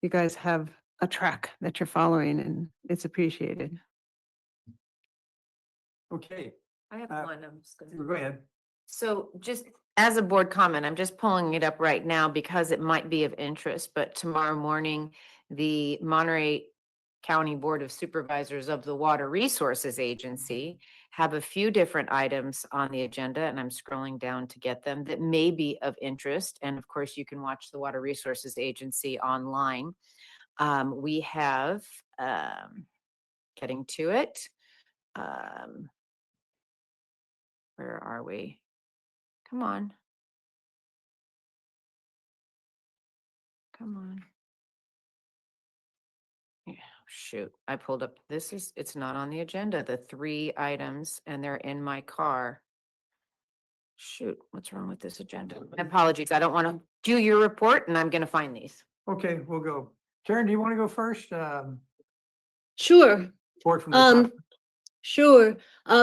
you guys have a track that you're following, and it's appreciated. Okay, I have Uh, one. I'm just gonna. go ahead. So just as a board comment, I'm just pulling it up right now because it might be of interest, but tomorrow morning, the Monterey County Board of Supervisors of the Water Resources Agency have a few different items on the agenda, and I'm scrolling down to get them, that may be of interest. And of course, you can watch the Water Resources Agency online. We have, getting to it. Where are we? Come on. Come on. Yeah, shoot, I pulled up, it's not on the agenda, the 3 items, and they're in my car. Shoot, what's wrong with this agenda? My apologies, I don't want to do your report and I'm gonna find these. Okay, we'll go. Karen, do you want to go first? Sure. Report from the top. Sure.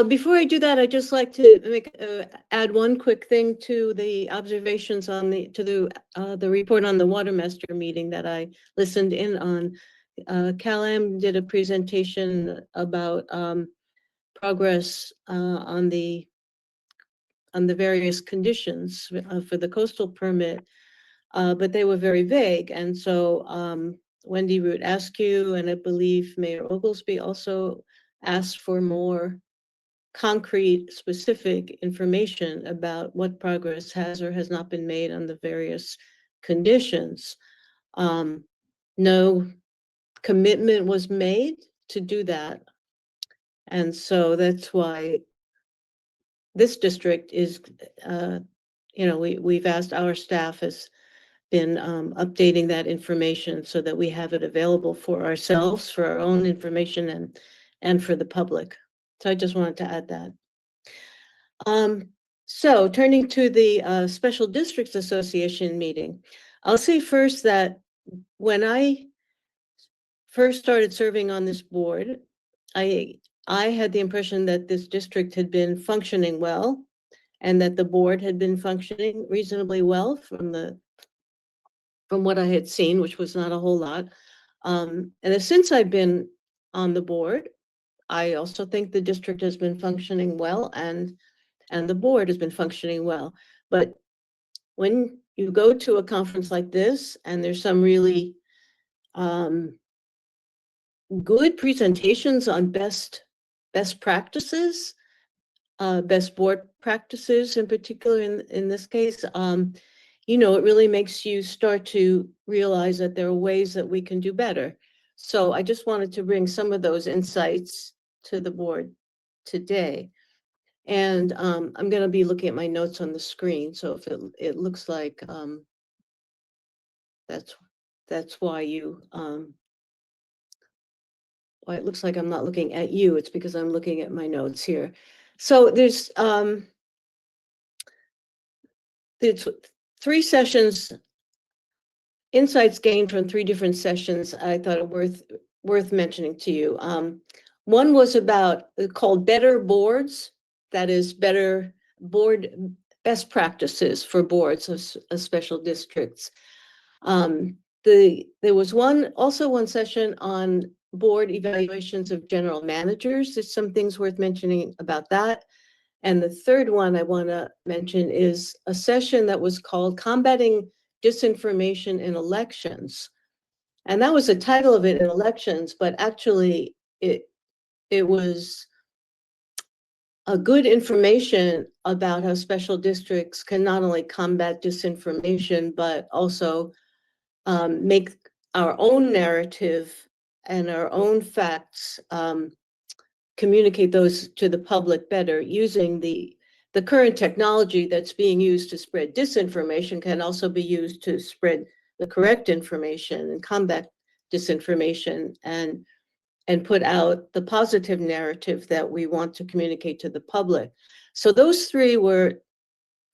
Before I do that, I'd just like to add one quick thing to the observations on the report on the Water Master meeting that I listened in on. Cal-Am did a presentation about progress on the various conditions for the coastal permit, but they were very vague. And so Wendy Root Askew, and I believe Mayor Oglesby also asked for more concrete, specific information about what progress has or has not been made on the various conditions. No commitment was made to do that. And so that's why this district is, we've asked, our staff has been updating that information so that we have it available for ourselves, for our own information, and for the public. So I just wanted to add that. So turning to the Special Districts Association meeting, I'll say first that when I first started serving on this board, I had the impression that this district had been functioning well, and that the board had been functioning reasonably well from what I had seen, which was not a whole lot. And since I've been on the board, I also think the district has been functioning well and the board has been functioning well. But when you go to a conference like this and there's some really good presentations on best practices, best board practices in particular in this case, you know, it really makes you start to realize that there are ways that we can do better. So I just wanted to bring some of those insights to the board today. And I'm going to be looking at my notes on the screen. So if it looks like that's why you why it looks like I'm not looking at you, it's because I'm looking at my notes here. So there's 3 sessions, insights gained from 3 different sessions I thought are worth mentioning to you. One was about called Better Boards, that is better board best practices for boards of special districts. There was one session on board evaluations of general managers. There's some things worth mentioning about that. And the third one I want to mention is a session that was called Combating Disinformation in Elections. And that was the title of it, in elections, but actually it was a good information about how special districts can not only combat disinformation, but also make our own narrative and our own facts, communicate those to the public better using the current technology that's being used to spread disinformation can also be used to spread the correct information and combat disinformation and put out the positive narrative that we want to communicate to the public. So those 3 were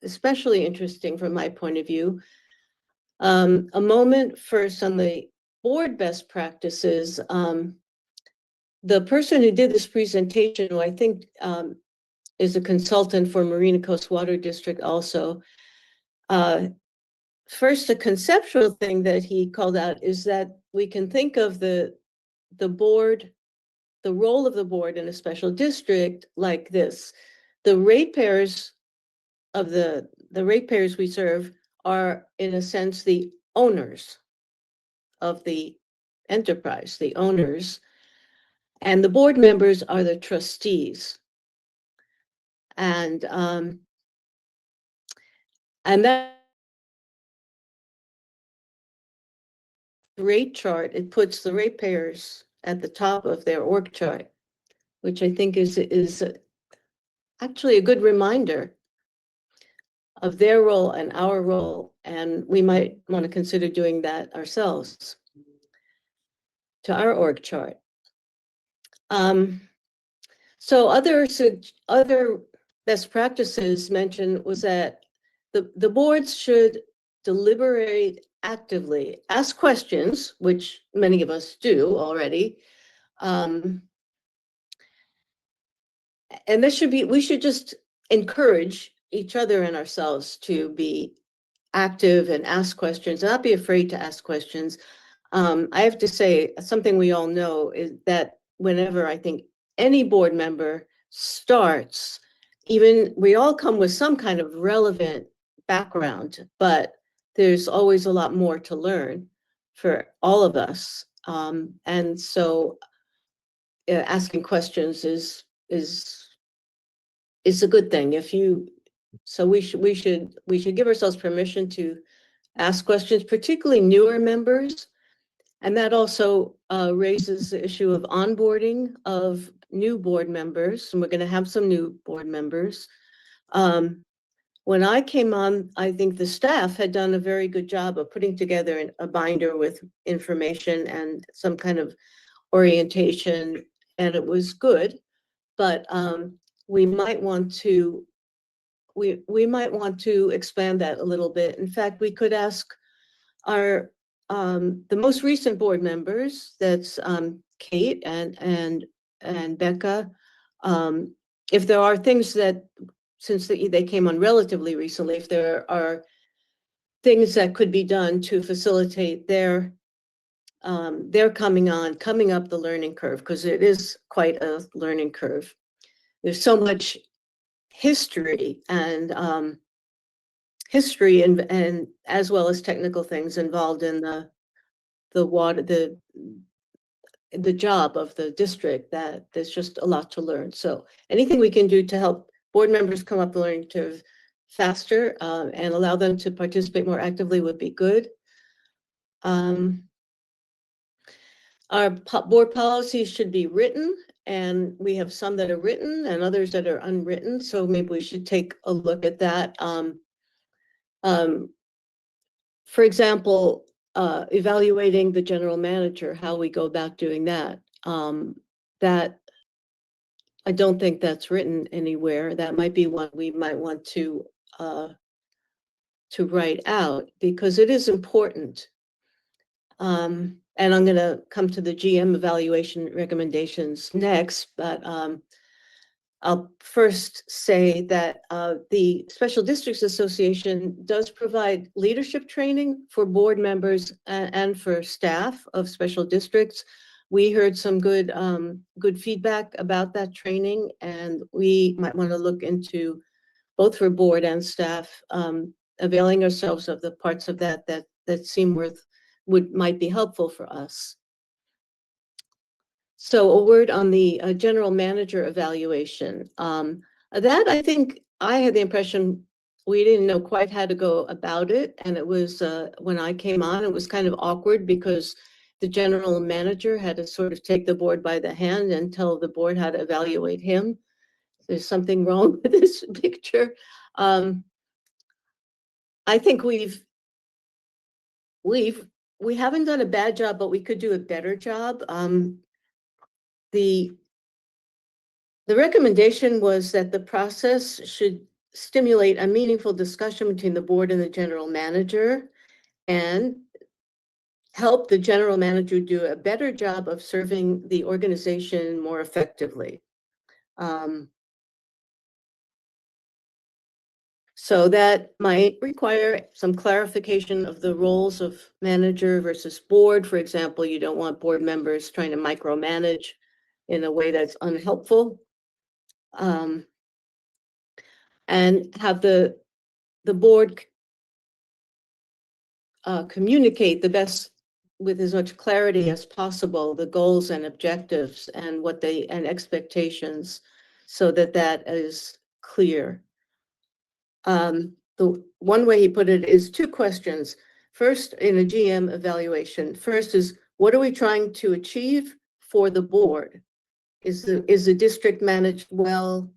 especially interesting from my point of view. A moment first on the board best practices. The person who did this presentation, who I think is a consultant for Marina Coast Water District also, first, the conceptual thing that he called out is that we can think of the board, the role of the board in a special district like this. The ratepayers of the ratepayers we serve are, in a sense, the owners of the enterprise, the owners, and the board members are the trustees. And that rate chart, it puts the ratepayers at the top of their org chart, which I think is actually a good reminder of their role and our role, and we might want to consider doing that ourselves to our org chart. So other best practices mentioned was that the boards should deliberate actively, ask questions, which many of us do already. And we should just encourage each other and ourselves to be active and ask questions, not be afraid to ask questions. I have to say, something we all know is that whenever I think any board member starts, even we all come with some kind of relevant background, but there's always a lot more to learn for all of us. And so asking questions is a good thing. So we should give ourselves permission to ask questions, particularly newer members. And that also raises the issue of onboarding of new board members, and we're going to have some new board members. When I came on, I think the staff had done a very good job of putting together a binder with information and some kind of orientation, and it was good. But we might want to expand that a little bit. In fact, we could ask our the most recent board members, that's Kate and Becca, if there are things that, since they came on relatively recently, if there are things that could be done to facilitate their they're coming up the learning curve, because it is quite a learning curve. There's so much history and as well as technical things involved in the water, the job of the district, that there's just a lot to learn. So anything we can do to help board members come up the learning curve faster and allow them to participate more actively would be good. Our board policies should be written, and we have some that are written and others that are unwritten. So maybe we should take a look at that. For example, evaluating the general manager, how we go about doing that. That I don't think that's written anywhere. That might be one we might want to write out, because it is important. And I'm going to come to the GM evaluation recommendations next, but I'll first say that the Special Districts Association does provide leadership training for board members and for staff of special districts. We heard some good feedback about that training, and we might want to look into, both for board and staff, availing ourselves of the parts of that seem might be helpful for us. So a word on the general manager evaluation. That, I think, I had the impression we didn't know quite how to go about it. And it was, when I came on, it was kind of awkward, because the general manager had to sort of take the board by the hand and tell the board how to evaluate him. There's something wrong with this picture. I think we haven't done a bad job, but we could do a better job. The recommendation was that the process should stimulate a meaningful discussion between the board and the general manager, and help the general manager do a better job of serving the organization more effectively. So that might require some clarification of the roles of manager versus board. For example, you don't want board members trying to micromanage in a way that's unhelpful. And have the board communicate the best, with as much clarity as possible, the goals and objectives and and expectations, so that is clear. The one way he put it is two questions. First, in a GM evaluation, first is, what are we trying to achieve for the board? Is the district managed well?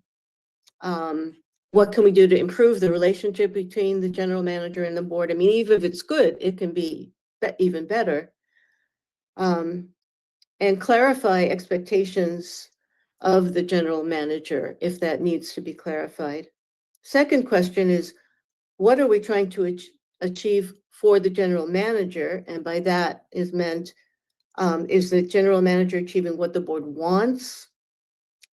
What can we do to improve the relationship between the general manager and the board? I mean, even if it's good, it can be even better. And clarify expectations of the general manager if that needs to be clarified. Second question is, what are we trying to achieve for the general manager? And by that is meant, is the general manager achieving what the board wants?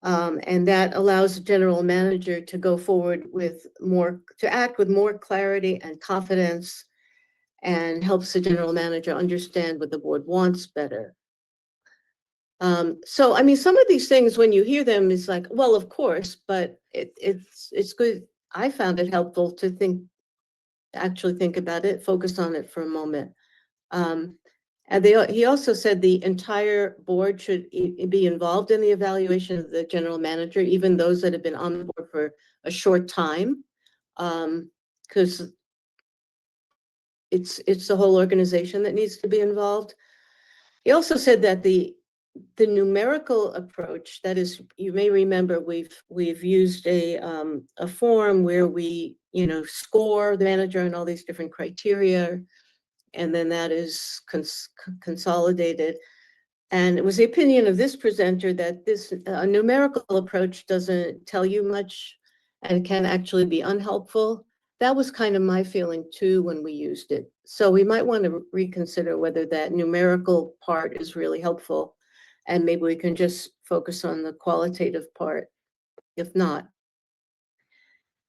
And that allows the general manager to go forward to act with more clarity and confidence, and helps the general manager understand what the board wants better. So, I mean, some of these things, when you hear them, it's like, well, of course, but it's good. I found it helpful to actually think about it, focus on it for a moment. And he also said the entire board should be involved in the evaluation of the general manager, even those that have been on the board for a short time, because it's the whole organization that needs to be involved. He also said that the numerical approach, that is, you may remember we've used a form where we score the manager on all these different criteria, and then that is consolidated. And it was the opinion of this presenter that this numerical approach doesn't tell you much and can actually be unhelpful. That was kind of my feeling too when we used it. So we might want to reconsider whether that numerical part is really helpful, and maybe we can just focus on the qualitative part, if not.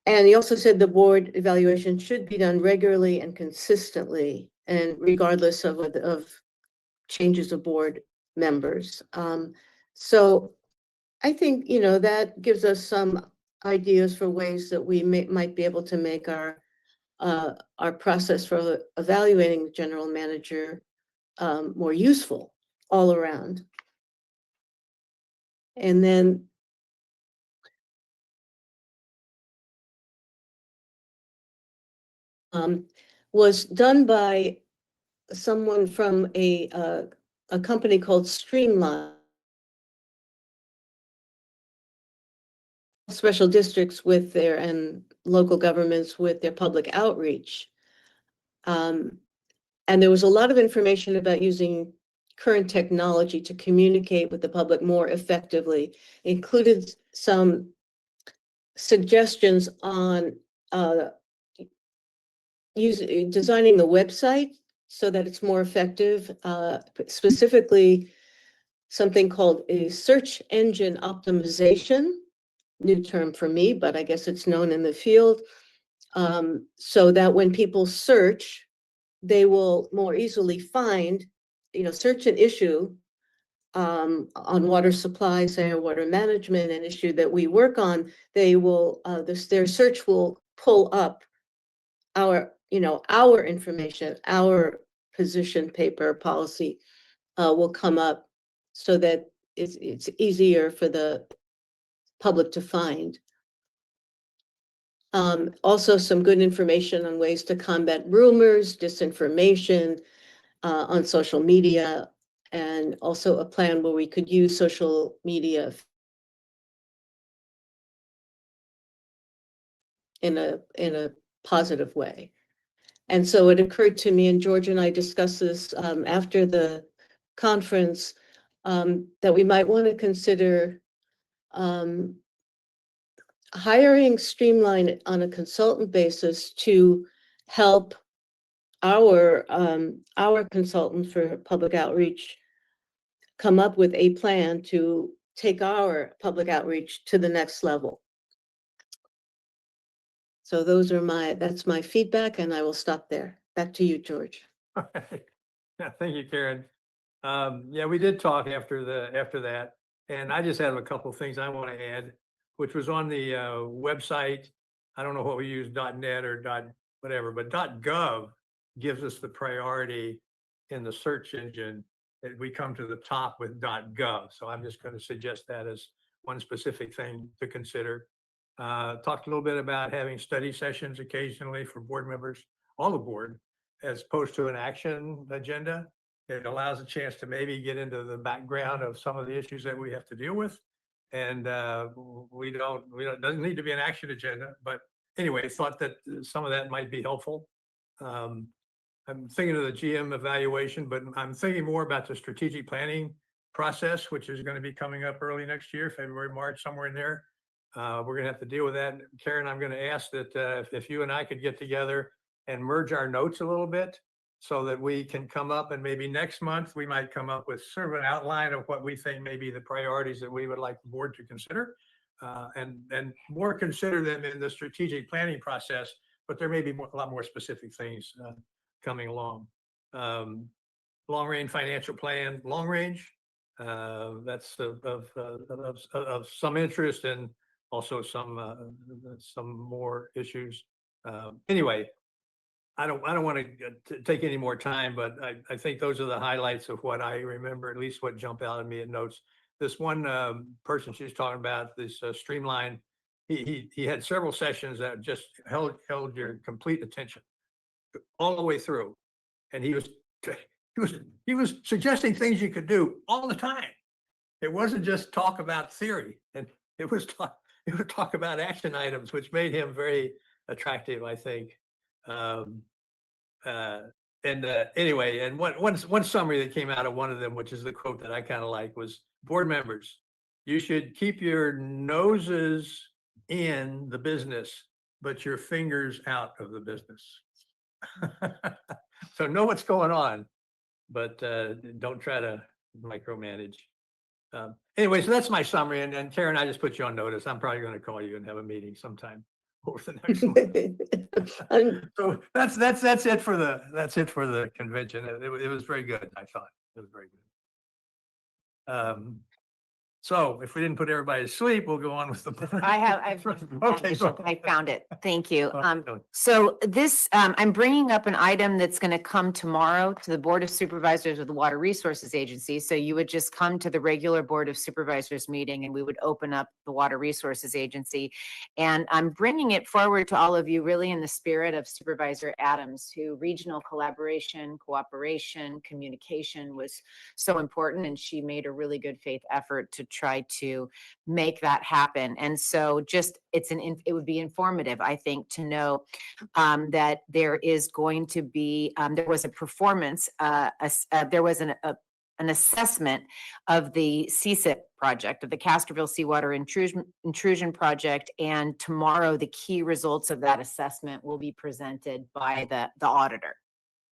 And he also said the board evaluation should be done regularly and consistently, and regardless of changes of board members. So I think, that gives us some ideas for ways that we might be able to make our process for evaluating the general manager more useful all around. And then was done by someone from a company called Streamline. Special districts with their and local governments with their public outreach. And there was a lot of information about using current technology to communicate with the public more effectively, included some suggestions on designing the website so that it's more effective, specifically something called a search engine optimization, new term for me, but I guess it's known in the field, so that when people search, they will more easily find, search an issue on water supply, say, or water management, an issue that we work on, they will, their search will pull up our information, our position paper policy will come up so that it's easier for the public to find. Also some good information on ways to combat rumors, disinformation on social media, and also a plan where we could use social media in a positive way. And so it occurred to me, and George and I discussed this after the conference, that we might want to consider hiring Streamline on a consultant basis to help our consultant for public outreach come up with a plan to take our public outreach to the next level. So that's my feedback, and I will stop there. Back to you, George. Yeah, thank you, Karen. Yeah, we did talk after that, and I just have a couple of things I want to add, which was on the website. I don't know what we use, .net or whatever, but .gov gives us the priority in the search engine that we come to the top with .gov. So I'm just going to suggest that as one specific thing to consider. Talked a little bit about having study sessions occasionally for board members, all the board, as opposed to an action agenda. It allows a chance to maybe get into the background of some of the issues that we have to deal with. And it doesn't need to be an action agenda, but anyway, thought that some of that might be helpful. I'm thinking of the GM evaluation, but I'm thinking more about the strategic planning process, which is going to be coming up early next year, February, March, somewhere in there. We're going to have to deal with that. Karen, I'm going to ask that if you and I could get together and merge our notes a little bit so that we can come up, and maybe next month we might come up with sort of an outline of what we think may be the priorities that we would like the board to consider, and more consider them in the strategic planning process, but there may be a lot more specific things coming along. Long range financial plan, long range, that's of some interest, and also some more issues. Anyway, I don't want to take any more time, but I think those are the highlights of what I remember, at least what jumped out at me in notes. This one person she's talking about, this Streamline, he had several sessions that just held your complete attention all the way through, and he was suggesting things you could do all the time. It wasn't just talk about theory, and it was talk about action items, which made him very attractive, I think. Anyway, and one summary that came out of one of them, which is the quote that I kind of like, was, board members, you should keep your noses in the business, but your fingers out of the business. So know what's going on, but don't try to micromanage. Anyway, so that's my summary. And Karen, I just put you on notice. I'm probably going to call you and have a meeting sometime over the next month. So that's it for the convention. It was very good, I thought. It was very good. So if we didn't put everybody to sleep, we'll go on with the. I've Okay. go I ahead. found it. Thank you. Go. So this, I'm bringing up an item that's going to come tomorrow to the Board of Supervisors of the Water Resources Agency. So you would just come to the regular Board of Supervisors meeting and we would open up the Water Resources Agency. And I'm bringing it forward to all of you really in the spirit of Supervisor Adams, who regional collaboration, cooperation, communication was so important. And she made a really good faith effort to try to make that happen. And so just, it would be informative, I think, to know that there is going to be, there was a performance, there was an assessment of the CSIP project, of the Castroville Seawater Intrusion Project. And tomorrow, the key results of that assessment will be presented by the auditor.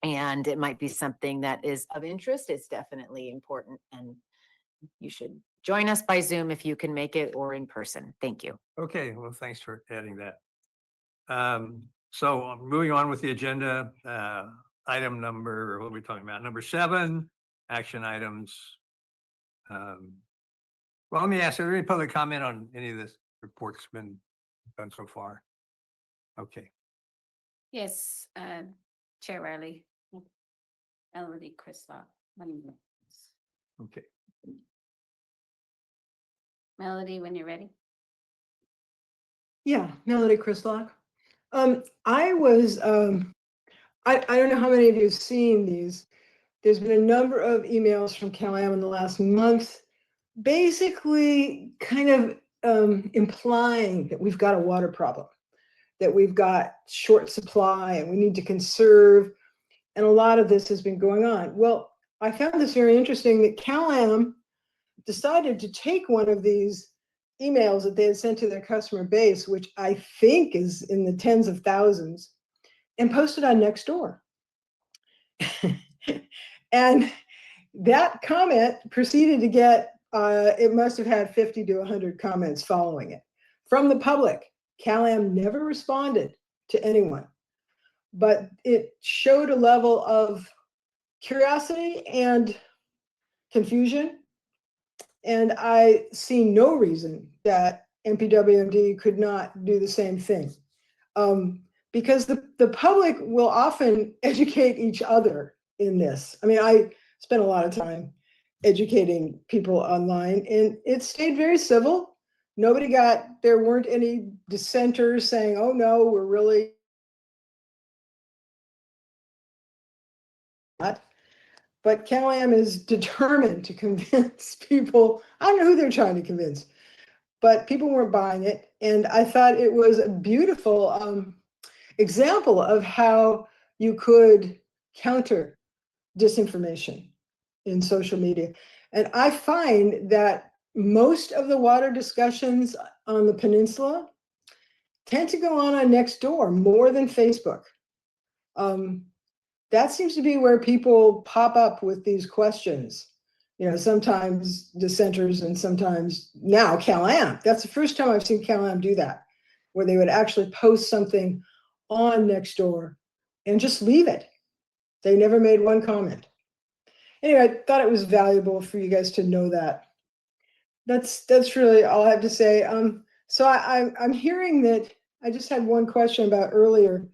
And it might be something that is of interest. It's definitely important, and you should join us by Zoom if you can make it, or in person. Thank you. Okay, well, thanks for adding that. So moving on with the agenda, item number, what are we talking about? Number 7, action items. Well, let me ask, is there any public comment on any of this report that's been done so far? Okay, Yes, Chair Riley. Melody Cristoff. okay. Melody, when you're ready. Yeah, Melody Crislock. I was, I don't know how many of you have seen these. There's been a number of emails from CalAm in the last month, basically kind of implying that we've got a water problem, that we've got short supply and we need to conserve. And a lot of this has been going on. Well, I found this very interesting that CalAm decided to take one of these emails that they had sent to their customer base, which I think is in the tens of thousands, and post it on Nextdoor. And that comment proceeded to get, it must have had 50 to 100 comments following it from the public. CalAm never responded to anyone, but it showed a level of curiosity and confusion. And I see no reason that MPWMD could not do the same thing. Because the public will often educate each other in this. I mean, I spent a lot of time educating people online, and it stayed very civil. There weren't any dissenters saying, oh no, we're really not. But CalAm is determined to convince people. I don't know who they're trying to convince, but people weren't buying it. And I thought it was a beautiful example of how you could counter disinformation in social media. And I find that most of the water discussions on the peninsula tend to go on Nextdoor more than Facebook. That seems to be where people pop up with these questions. You know, sometimes dissenters and sometimes now CalAm. That's the first time I've seen CalAm do that, where they would actually post something on Nextdoor and just leave it. They never made one comment. Anyway, I thought it was valuable for you guys to know that. That's really all I have to say. So I'm hearing that, I just had one question about earlier.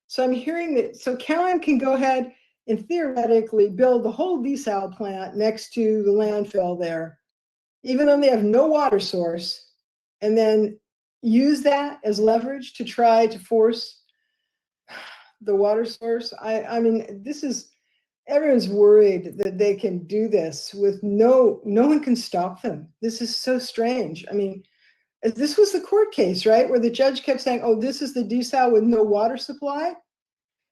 So I'm hearing that, so CalAm can go ahead and theoretically build the whole desal plant next to the landfill there, even though they have no water source, and then use that as leverage to try to force the water source. I mean, everyone's worried that they can do this with no one can stop them. This is so strange. I mean, this was the court case, right? Where the judge kept saying, oh, this is the desal with no water supply.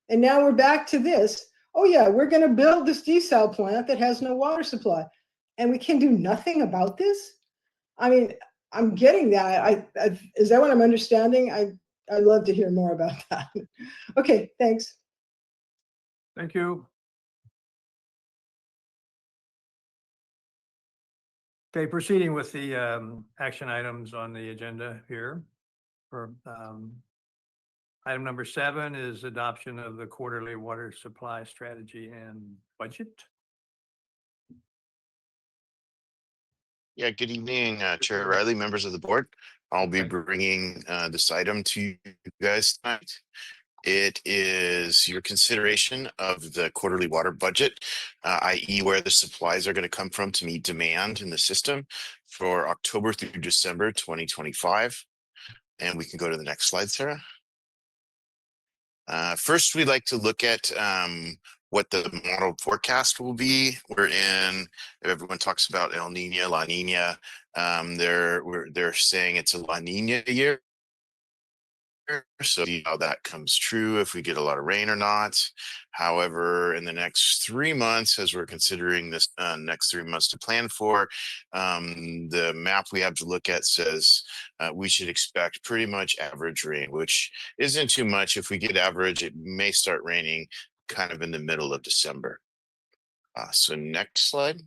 And now we're back to this. Oh yeah, we're going to build this desal plant that has no water supply. And we can do nothing about this? I mean, I'm getting that. Is that what I'm understanding? I'd love to hear more about that. Okay, thanks. Thank you. Okay, proceeding with the action items on the agenda here. For item number 7 is adoption of the quarterly water supply strategy and budget. Yeah, good evening, Chair Riley, members of the board. I'll be bringing this item to you guys tonight. It is your consideration of the quarterly water budget, i.e. where the supplies are going to come from to meet demand in the system for October through December 2025. And we can go to the next slide, Sarah. First, we'd like to look at what the model forecast will be. Everyone talks about El Nino, La Nina. They're saying it's a La Nina year. So see how that comes true, if we get a lot of rain or not. However, in the next 3 months, as we're considering this next 3 months to plan for, the map we have to look at says we should expect pretty much average rain, which isn't too much. If we get average, it may start raining kind of in the middle of December. So next slide.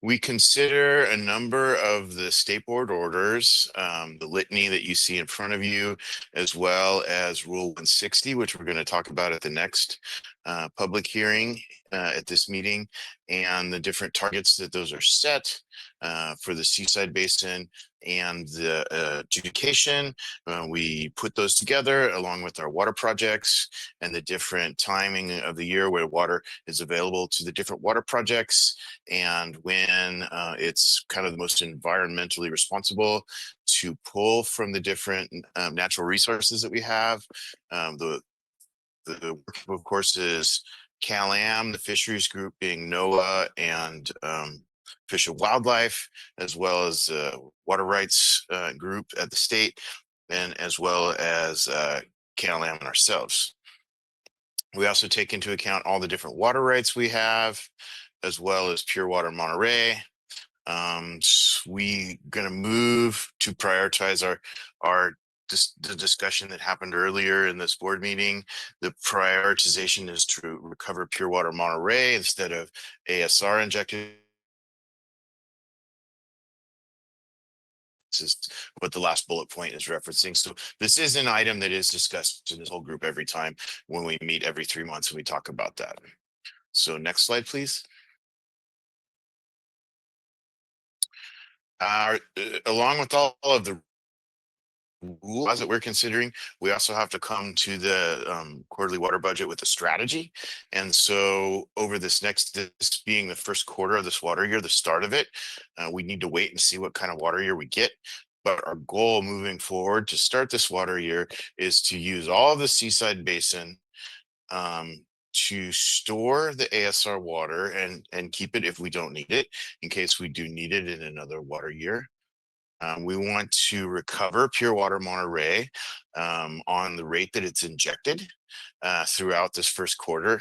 We consider a number of the state board orders, the litany that you see in front of you, as well as Rule 160, which we're going to talk about at the next public hearing at this meeting, and the different targets that those are set for the Seaside Basin and the adjudication. We put those together along with our water projects and the different timing of the year where water is available to the different water projects, and when it's kind of the most environmentally responsible to pull from the different natural resources that we have. The work, of course, is CalAm, the fisheries group being NOAA and Fish and Wildlife, as well as water rights group at the state, and as well as CalAm and ourselves. We also take into account all the different water rights we have, as well as Pure Water Monterey. We gonna move to prioritize the discussion that happened earlier in this board meeting. The prioritization is to recover Pure Water Monterey instead of ASR injected. This is what the last bullet point is referencing. So this is an item that is discussed in this whole group every time when we meet every 3 months and we talk about that. So next slide, please. Along with all of the rules that we're considering, we also have to come to the quarterly water budget with a strategy. And so over this being the first quarter of this water year, the start of it, we need to wait and see what kind of water year we get. But our goal moving forward to start this water year is to use all of the Seaside Basin to store the ASR water and keep it if we don't need it, in case we do need it in another water year. We want to recover Pure Water Monterey on the rate that it's injected throughout this first quarter.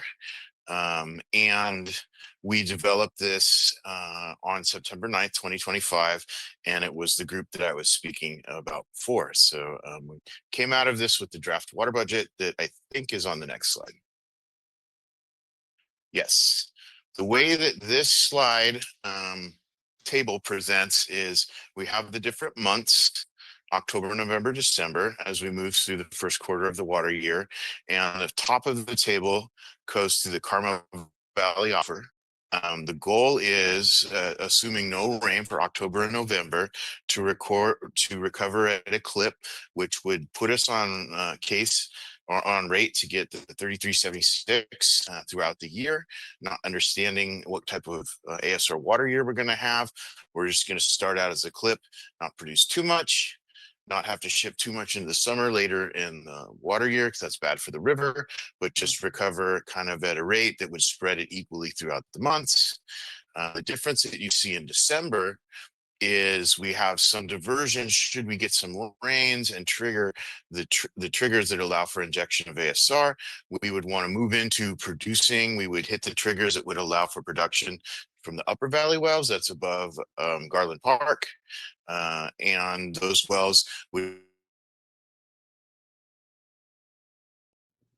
And we developed this on September 9th, 2025, and it was the group that I was speaking about before. So we came out of this with the draft water budget that I think is on the next slide. Yes, the way that this slide table presents is we have the different months, October, November, December, as we move through the first quarter of the water year. And the top of the table goes to the Carmel Valley offer. The goal is, assuming no rain for October and November, to recover at a clip, which would put us on case or on rate to get the 3376 throughout the year. Not understanding what type of ASR water year we're going to have. We're just going to start out as a clip, not produce too much, not have to ship too much into the summer later in the water year, because that's bad for the river, but just recover kind of at a rate that would spread it equally throughout the months. The difference that you see in December is we have some diversion should we get some rains and trigger the triggers that allow for injection of ASR. We would want to move into producing. We would hit the triggers that would allow for production from the upper valley wells that's above Garland Park. And those wells would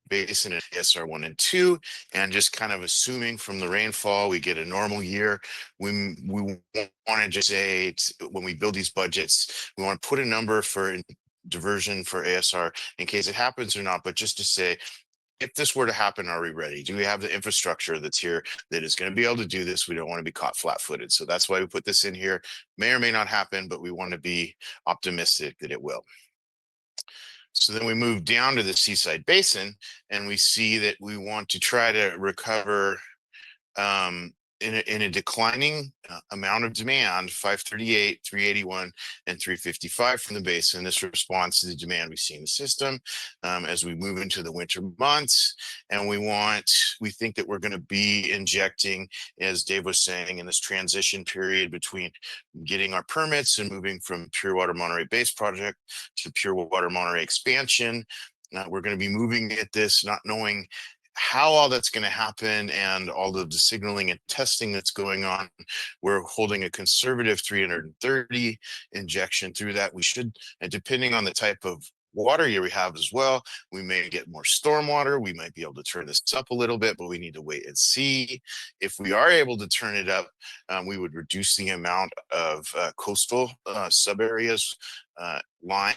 basin at ASR 1 and 2, and just kind of assuming from the rainfall we get a normal year. We want to just say when we build these budgets, we want to put a number for diversion for ASR in case it happens or not, but just to say if this were to happen, are we ready? Do we have the infrastructure that's here that is going to be able to do this? We don't want to be caught flat-footed. So that's why we put this in here. May or may not happen, but we want to be optimistic that it will. So then we move down to the Seaside Basin and we see that we want to try to recover in a declining amount of demand, 538, 381, and 355 from the basin. This responds to the demand we see in the system as we move into the winter months. And we think that we're going to be injecting, as Dave was saying, in this transition period between getting our permits and moving from Pure Water Monterey base project to Pure Water Monterey expansion. We're going to be moving at this, not knowing how all that's going to happen and all of the signaling and testing that's going on. We're holding a conservative 330 injection through that. We should, and depending on the type of water year we have as well, we may get more stormwater. We might be able to turn this up a little bit, but we need to wait and see. If we are able to turn it up, we would reduce the amount of coastal sub areas line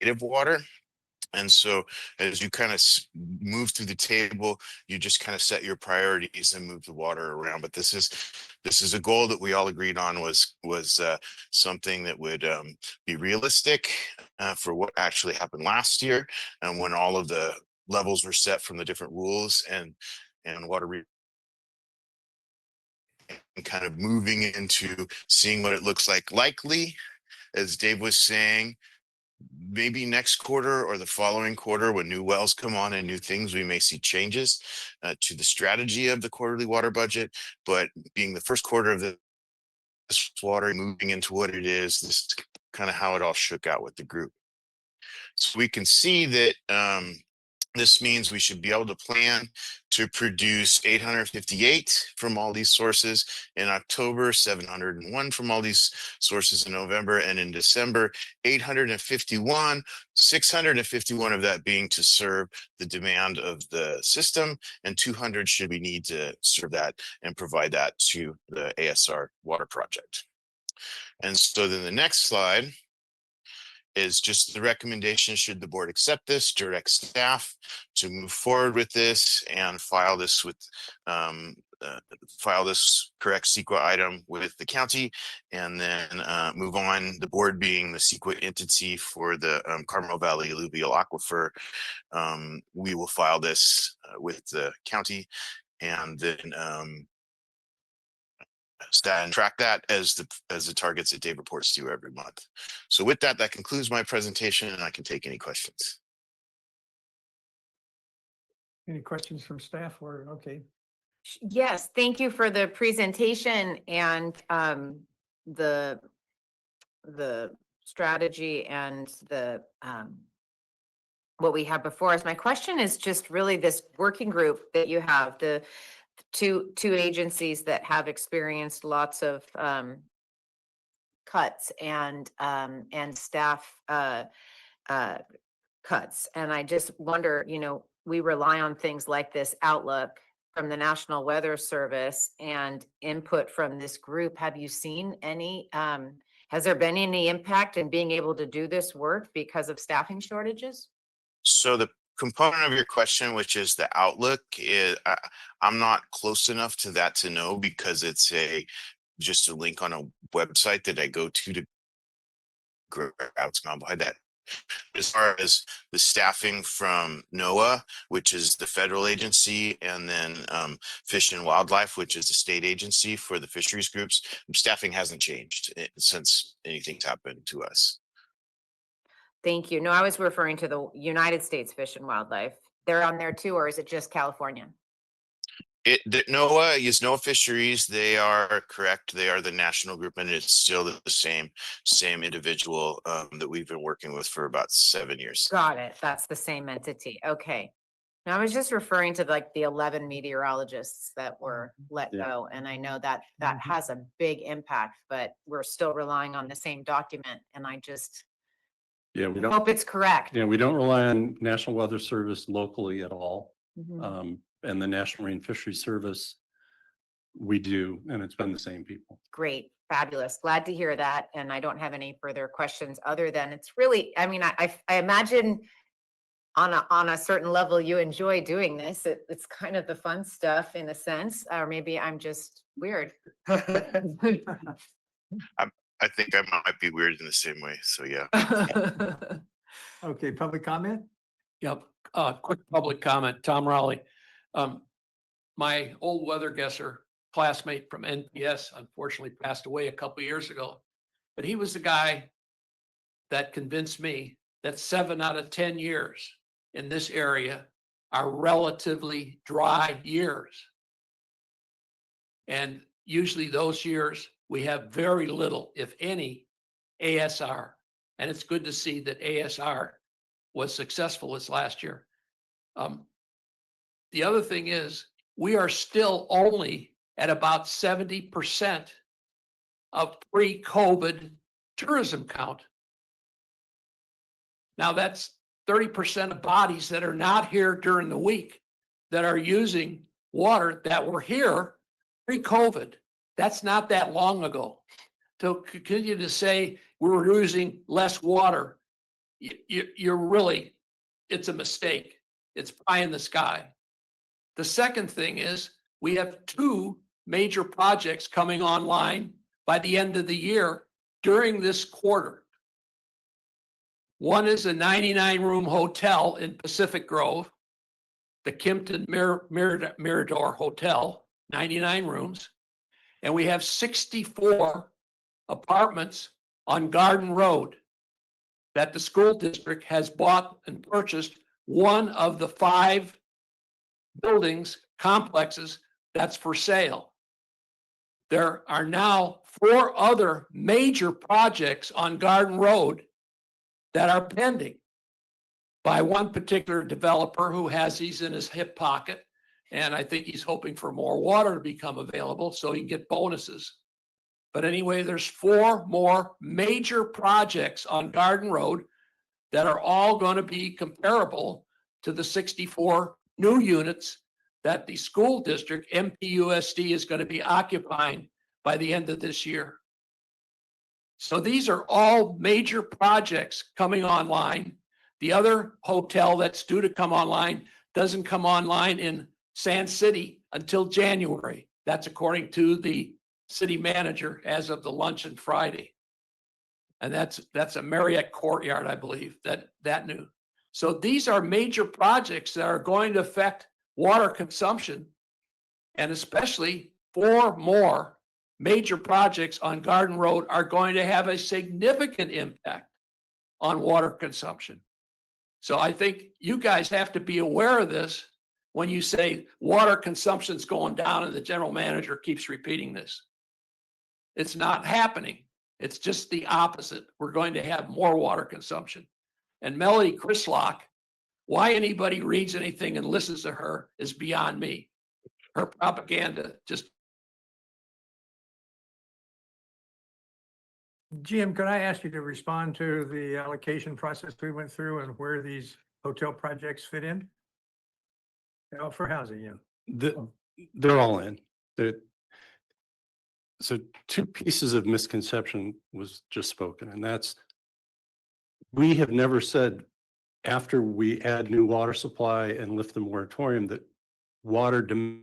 native water. And so as you kind of move through the table, you just kind of set your priorities and move the water around. But this is a goal that we all agreed on was something that would be realistic for what actually happened last year, and when all of the levels were set from the different rules and water and kind of moving into seeing what it looks like. Likely, as Dave was saying, maybe next quarter or the following quarter, when new wells come on and new things, we may see changes to the strategy of the quarterly water budget. But being the first quarter of this water moving into what it is, this is kind of how it all shook out with the group. So we can see that this means we should be able to plan to produce 858 from all these sources in October, 701 from all these sources in November, and in December, 851, 651 of that being to serve the demand of the system, and 200 should we need to serve that and provide that to the ASR water project. And so then the next slide is just the recommendation, should the board accept this, direct staff to move forward with this and file this with file this correct CEQA item with the county, and then move on, the board being the CEQA entity for the Carmel Valley Alluvial Aquifer. We will file this with the county, and then stat and track that as the targets that Dave reports to you every month. So with that, that concludes my presentation, and I can take any questions. Any questions from staff or, okay. Yes, thank you for the presentation and the strategy and the what we have before us. My question is just really this working group that you have, the two agencies that have experienced lots of cuts and staff cuts. And I just wonder, we rely on things like this outlook from the National Weather Service and input from this group. Have you seen any, has there been any impact in being able to do this work because of staffing shortages? So the component of your question, which is the outlook, is I'm not close enough to that to know, because it's just a link on a website that I go to grab what's gone behind that. As far as the staffing from NOAA, which is the federal agency, and then Fish and Wildlife, which is the state agency for the fisheries groups, staffing hasn't changed since anything's happened to us. Thank you. No, I was referring to the United States Fish and Wildlife. They're on there too, or is it just California? NOAA is NOAA Fisheries. They are correct. They are the national group, and it's still the same individual that we've been working with for about 7 years. Got it. That's the same entity. Okay. Now I was just referring to like the 11 meteorologists that were let go. And I know that has a big impact, but we're still relying on the same document. And I just we don't hope it's correct. we don't rely on National Weather Service locally at all. Mhm. And the National Marine Fisheries Service, we do, and it's been the same people. Great. Fabulous. Glad to hear that. And I don't have any further questions other than it's really, I mean, I imagine on a certain level, you enjoy doing this. It's kind of the fun stuff in a sense, or maybe I'm just weird. I think I might be weird in the same way. So yeah. Okay, public comment? Yep, quick public comment, Tom Raleigh. My old weather guesser classmate from NPS unfortunately passed away a couple years ago. But he was the guy that convinced me that 7 out of 10 years in this area are relatively dry years. And usually those years, we have very little, if any, ASR. And it's good to see that ASR was successful this last year. The other thing is, we are still only at about 70% of pre-COVID tourism count. Now that's 30% of bodies that are not here during the week that are using water that were here pre-COVID. That's not that long ago. To continue to say we're using less water, you're really, it's a mistake. It's pie in the sky. The second thing is we have 2 major projects coming online by the end of the year during this quarter. One is a 99-room hotel in Pacific Grove, the Kimpton Mirador Hotel, 99 rooms. And we have 64 apartments on Garden Road that the school district has bought and purchased, one of the 5 buildings, complexes that's for sale. There are now 4 other major projects on Garden Road that are pending by one particular developer who has these in his hip pocket. And I think he's hoping for more water to become available so he can get bonuses. But anyway, there's 4 more major projects on Garden Road that are all going to be comparable to the 64 new units that the school district, MPUSD, is going to be occupying by the end of this year. So these are all major projects coming online. The other hotel that's due to come online doesn't come online in Sand City until January. That's according to the city manager as of the luncheon Friday. And that's a Marriott Courtyard, I believe, that new. So these are major projects that are going to affect water consumption, and especially 4 more major projects on Garden Road are going to have a significant impact on water consumption. So I think you guys have to be aware of this when you say water consumption's going down and the general manager keeps repeating this. It's not happening. It's just the opposite. We're going to have more water consumption. And Melody Crislock, why anybody reads anything and listens to her is beyond me. Her propaganda just. Jim, could I ask you to respond to the allocation process we went through and where these hotel projects fit in? For housing, yeah. They're all in. So 2 pieces of misconception was just spoken, and that's, we have never said after we add new water supply and lift the moratorium that water demand.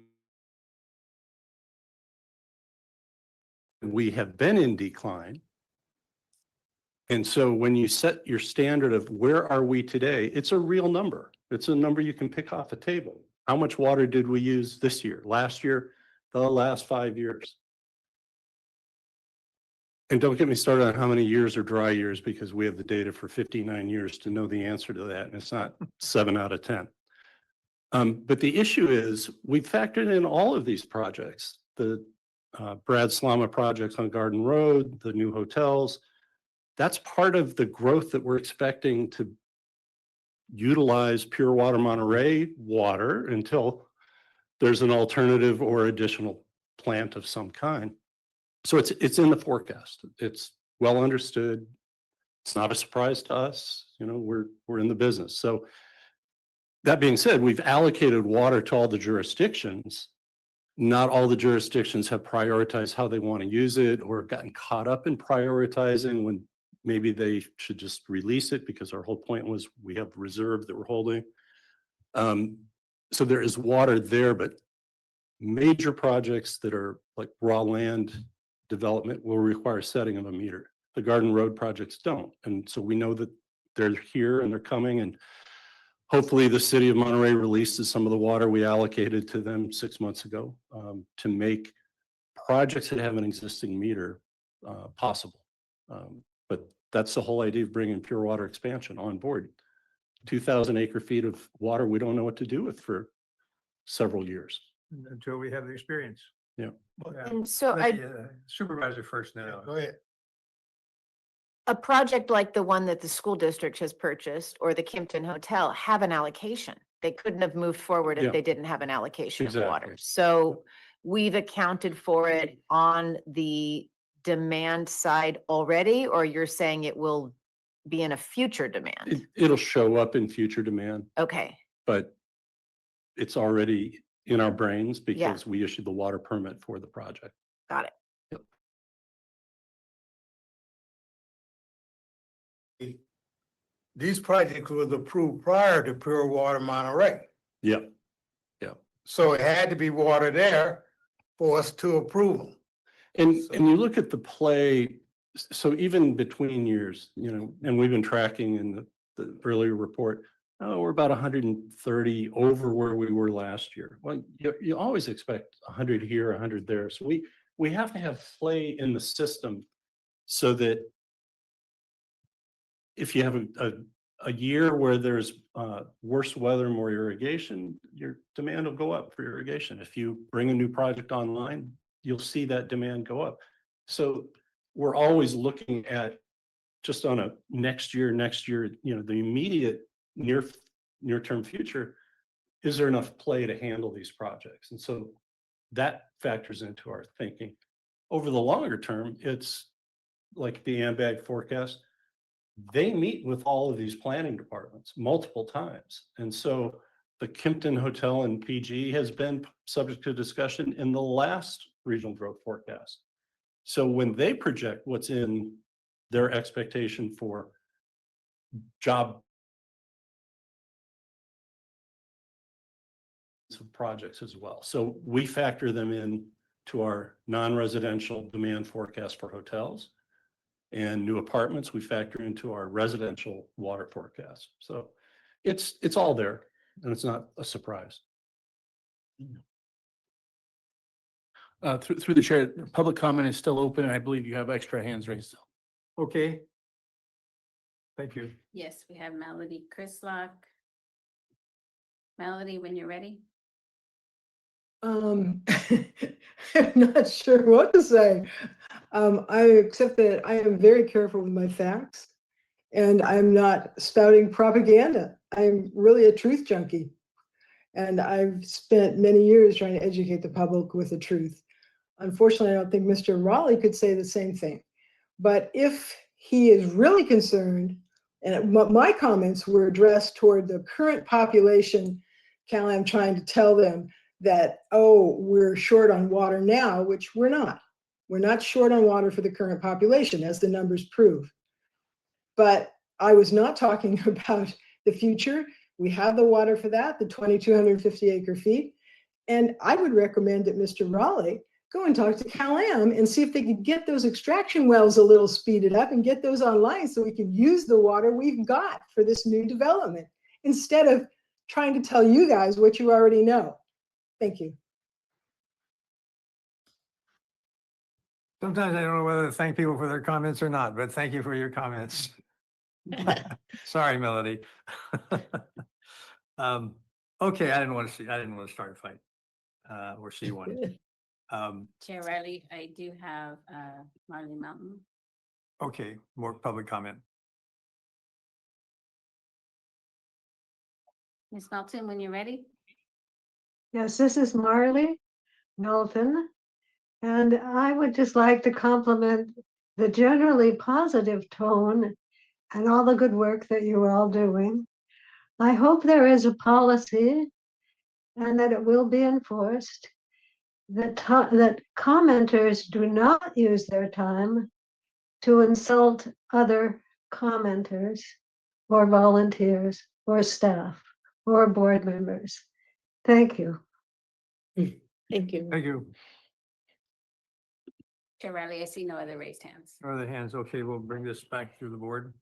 We have been in decline. And so when you set your standard of where are we today, it's a real number. It's a number you can pick off a table. How much water did we use this year, last year, the last 5 years? And don't get me started on how many years are dry years, because we have the data for 59 years to know the answer to that. And it's not 7 out of 10. But the issue is we factored in all of these projects, the Brad Slama projects on Garden Road, the new hotels. That's part of the growth that we're expecting to utilize Pure Water Monterey water until there's an alternative or additional plant of some kind. So it's in the forecast. It's well understood. It's not a surprise to us. You know, we're in the business. So that being said, we've allocated water to all the jurisdictions not all the jurisdictions have prioritized how they want to use it or gotten caught up in prioritizing when maybe they should just release it, because our whole point was we have reserve that we're holding. So there is water there, but major projects that are like raw land development will require setting of a meter. The Garden Road projects don't. And so we know that they're here and they're coming, and hopefully the city of Monterey releases some of the water we allocated to them 6 months ago to make projects that have an existing meter possible. But that's the whole idea of bringing pure water expansion on board. 2,000 acre feet of water we don't know what to do with for several years. Until we have the experience. Yeah. And so Let the, supervisor first now. Go ahead. a project like the one that the school district has purchased or the Kimpton Hotel have an allocation. They couldn't have moved forward Yeah. if they didn't have an allocation of water. Exactly. So we've accounted for it on the demand side already, or you're saying it will be in a future demand? It'll show up in future demand, Okay, but it's already in our brains Yeah. because we issued the water permit for the project. got it. These projects was approved prior to Pure Water Monterey. Yeah. So it had to be water there for us to approve them. And you look at the play, so even between years, and we've been tracking in the earlier report, we're about 130 over where we were last year. Well, you always expect 100 here, 100 there. So we have to have play in the system so that if you have a year where there's worse weather, more irrigation, your demand will go up for irrigation. If you bring a new project online, you'll see that demand go up. So we're always looking at just on a next year, the immediate near-term future, is there enough play to handle these projects? And so that factors into our thinking. Over the longer term, it's like the AMBAG forecast. They meet with all of these planning departments multiple times. And so the Kimpton Hotel and PG has been subject to discussion in the last regional growth forecast. So when they project what's in their expectation for job projects as well. So we factor them in to our non-residential demand forecast for hotels. And new apartments, we factor into our residential water forecast. So it's all there, and it's not a surprise. Through the chair, public comment is still open, and I believe you have extra hands raised. Okay. Thank you. Yes, we have Melody Chrislock. Melody, when you're ready. I'm not sure what to say. I accept that I am very careful with my facts, and I'm not spouting propaganda. I'm really a truth junkie. And I've spent many years trying to educate the public with the truth. Unfortunately, I don't think Mr. Raleigh could say the same thing. But if he is really concerned, and my comments were addressed toward the current population, I'm trying to tell them that, oh, we're short on water now, which we're not. We're not short on water for the current population, as the numbers prove. But I was not talking about the future. We have the water for that, the 2,250 acre feet. And I would recommend that Mr. Raleigh go and talk to Cal-Am and see if they could get those extraction wells a little speeded up and get those online so we could use the water we've got for this new development, instead of trying to tell you guys what you already know. Thank you. Sometimes I don't know whether to thank people for their comments or not, but thank you for your comments. Sorry, Melody. Okay, I didn't want to start a fight, or see one. Chair Riley, I do have Marley Mountain. Okay, more public comment. Ms. Melton, when you're ready. Yes, this is Marley Melton, and I would just like to compliment the generally positive tone and all the good work that you're all doing. I hope there is a policy and that it will be enforced. that commenters do not use their time to insult other commenters or volunteers or staff or board members. Thank you. Thank you. Thank you. Chair Riley, I see no other raised hands. No other hands. Okay, we'll bring this back to the board.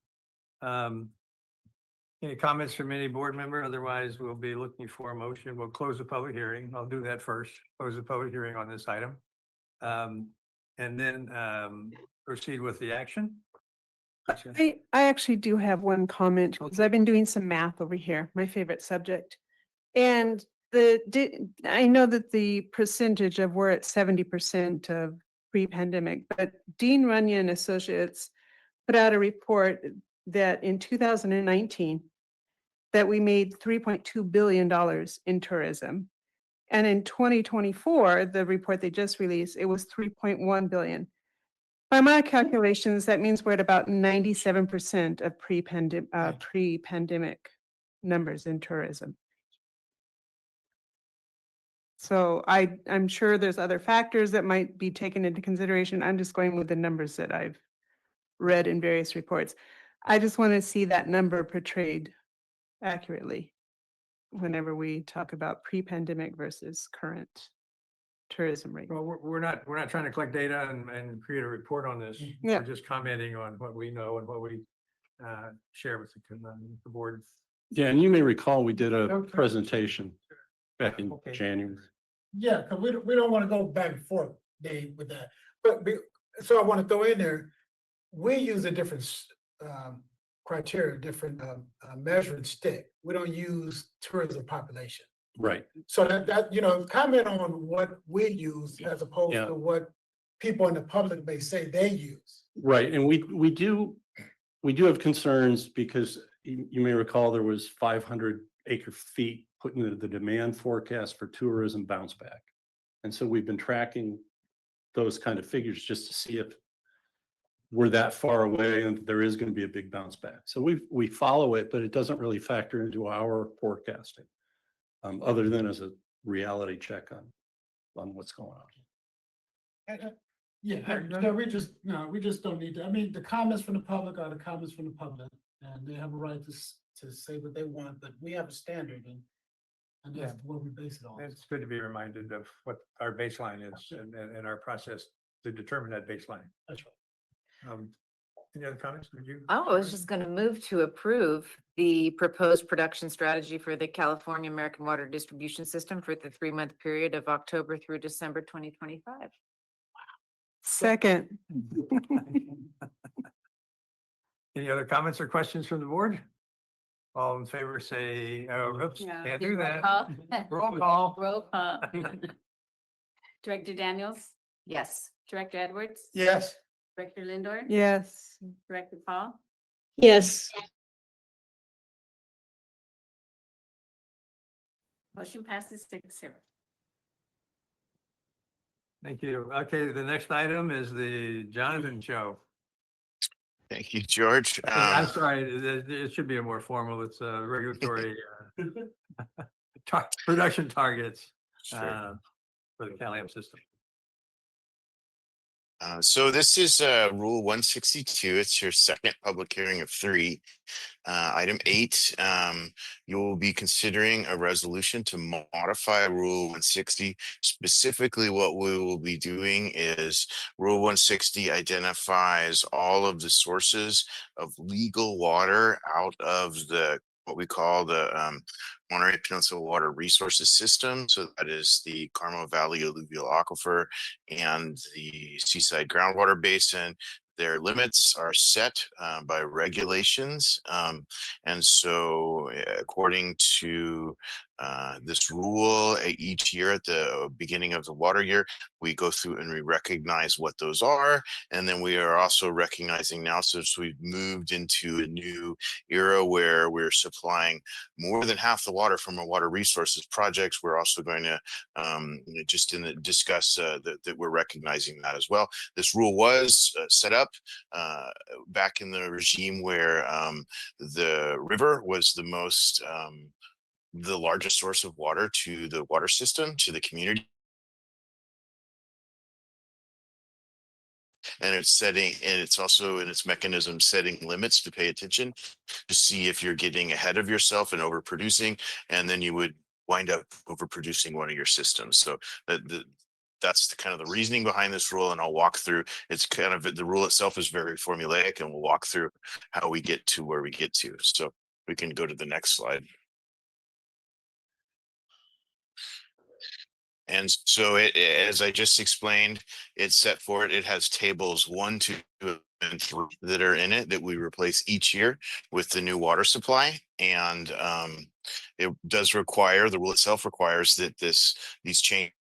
Any comments from any board member? Otherwise, we'll be looking for a motion. We'll close the public hearing. I'll do that first. Close the public hearing on this item. And then proceed with the action. I actually do have one comment because I've been doing some math over here, my favorite subject. And I know that the percentage of we're at 70% of pre-pandemic, but Dean Runyon Associates put out a report that in 2019, that we made $3.2 billion in tourism. And in 2024, the report they just released, it was 3.1 billion. By my calculations, that means we're at about 97% of pre-pandemic numbers in tourism. So I'm sure there's other factors that might be taken into consideration. I'm just going with the numbers that I've read in various reports. I just want to see that number portrayed accurately whenever we talk about pre-pandemic versus current tourism rate. Well, we're not trying to collect data and create a report on this. Yeah. We're just commenting on what we know and what we share with the board. Yeah, and you may recall, we did a Okay. presentation back in Okay. January. Yeah, because we don't want to go back and forth, Dave, with that. But so I want to throw in there, we use a different criteria, different measuring stick. We don't use tourism population. Right. So that comment on what we use as opposed Yeah. to what people in the public may say they use. Right, and we do have concerns because you may recall there was 500 acre feet put into the demand forecast for tourism bounce back. And so we've been tracking those kind of figures just to see if we're that far away and there is going to be a big bounce back. So we follow it, but it doesn't really factor into our forecasting, other than as a reality check on what's going on. Yeah, so we just don't need to. I mean, the comments from the public are the comments from the public, and they have a right to say what they want, but we have a standard and that's what we base it on. It's good to be reminded of what our baseline is and our process to determine that baseline. That's right. Any other comments? Did you? Oh, I was just going to move to approve the proposed production strategy for the California American Water Distribution System for the 3-month period of October through December 2025. Second. Any other comments or questions from the board? All in favor, say, oh, oops, No. can't do that. Call. Roll call. Roll call. Director Daniels, Yes. Director Edwards. Yes. Director Lindor. Yes. Director Paul. Yes. Motion passes 6-0. Thank you. Okay, the next item is the Jonathan Show. Thank you, George. I'm sorry, it should be a more formal, it's a regulatory production targets Sure. for the CalAmp system. So this is Rule 162. It's your second public hearing of 3. Item 8, you will be considering a resolution to modify Rule 160. Specifically, what we will be doing is Rule 160 identifies all of the sources of legal water out of what we call the Monterey Peninsula Water Resources System. So that is the Carmel Valley Alluvial Aquifer and the Seaside Groundwater Basin. Their limits are set by regulations. And so according to this rule, each year at the beginning of the water year, we go through and we recognize what those are. And then we are also recognizing now, since we've moved into a new era where we're supplying more than half the water from our water resources projects, we're also going to discuss that we're recognizing that as well. This rule was set up back in the regime where the river was the largest source of water to the water system, to the community. and it's also in its mechanism setting limits to pay attention to see if you're getting ahead of yourself and overproducing, and then you would wind up overproducing one of your systems. So that's the kind of the reasoning behind this rule, and I'll walk through. It's kind of the rule itself is very formulaic, and we'll walk through how we get to where we get to. So we can go to the next slide. And so as I just explained, it's set for it. It has tables 1, 2, and 3 that are in it that we replace each year with the new water supply. And it does require, the rule itself requires that these changes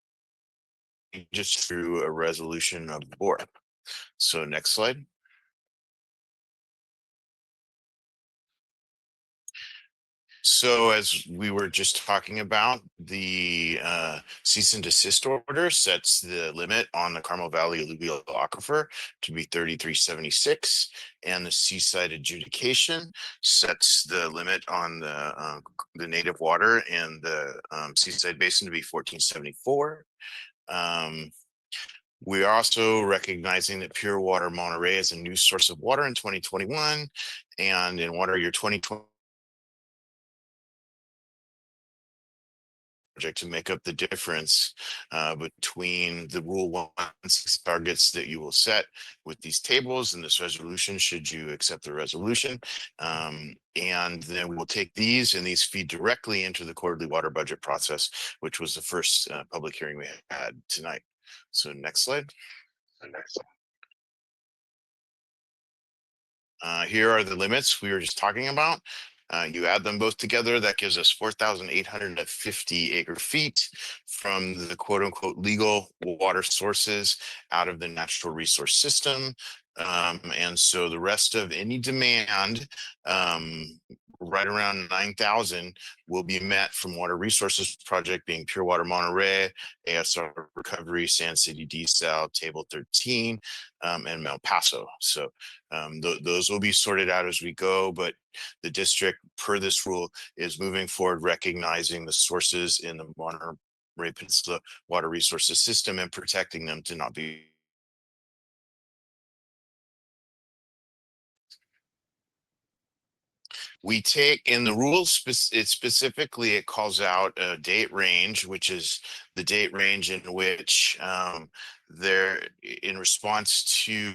through a resolution of the board. So next slide. So as we were just talking about, the cease and desist order sets the limit on the Carmel Valley alluvial aquifer to be 3376, and the seaside adjudication sets the limit on the native water in the seaside basin to be 1474. We are also recognizing that Pure Water Monterey is a new source of water in 2021, and in water year 2020 project to make up the difference between the Rule 116 targets that you will set with these tables and this resolution, should you accept the resolution. And then we will take these, and these feed directly into the quarterly water budget process, which was the first public hearing we had tonight. So next slide. Here are the limits we were just talking about. You add them both together, that gives us 4,850 acre feet from the quote unquote legal water sources out of the natural resource system. And so the rest of any demand, right around 9,000, will be met from water resources project being Pure Water Monterey, ASR Recovery, Sand City Desal, Table 13, and El Paso. So those will be sorted out as we go, but the district, per this rule, is moving forward recognizing the sources in the Monterey Peninsula water resources system and protecting them to not be we take in the rules, it specifically, it calls out a date range, which is the date range in which there, in response to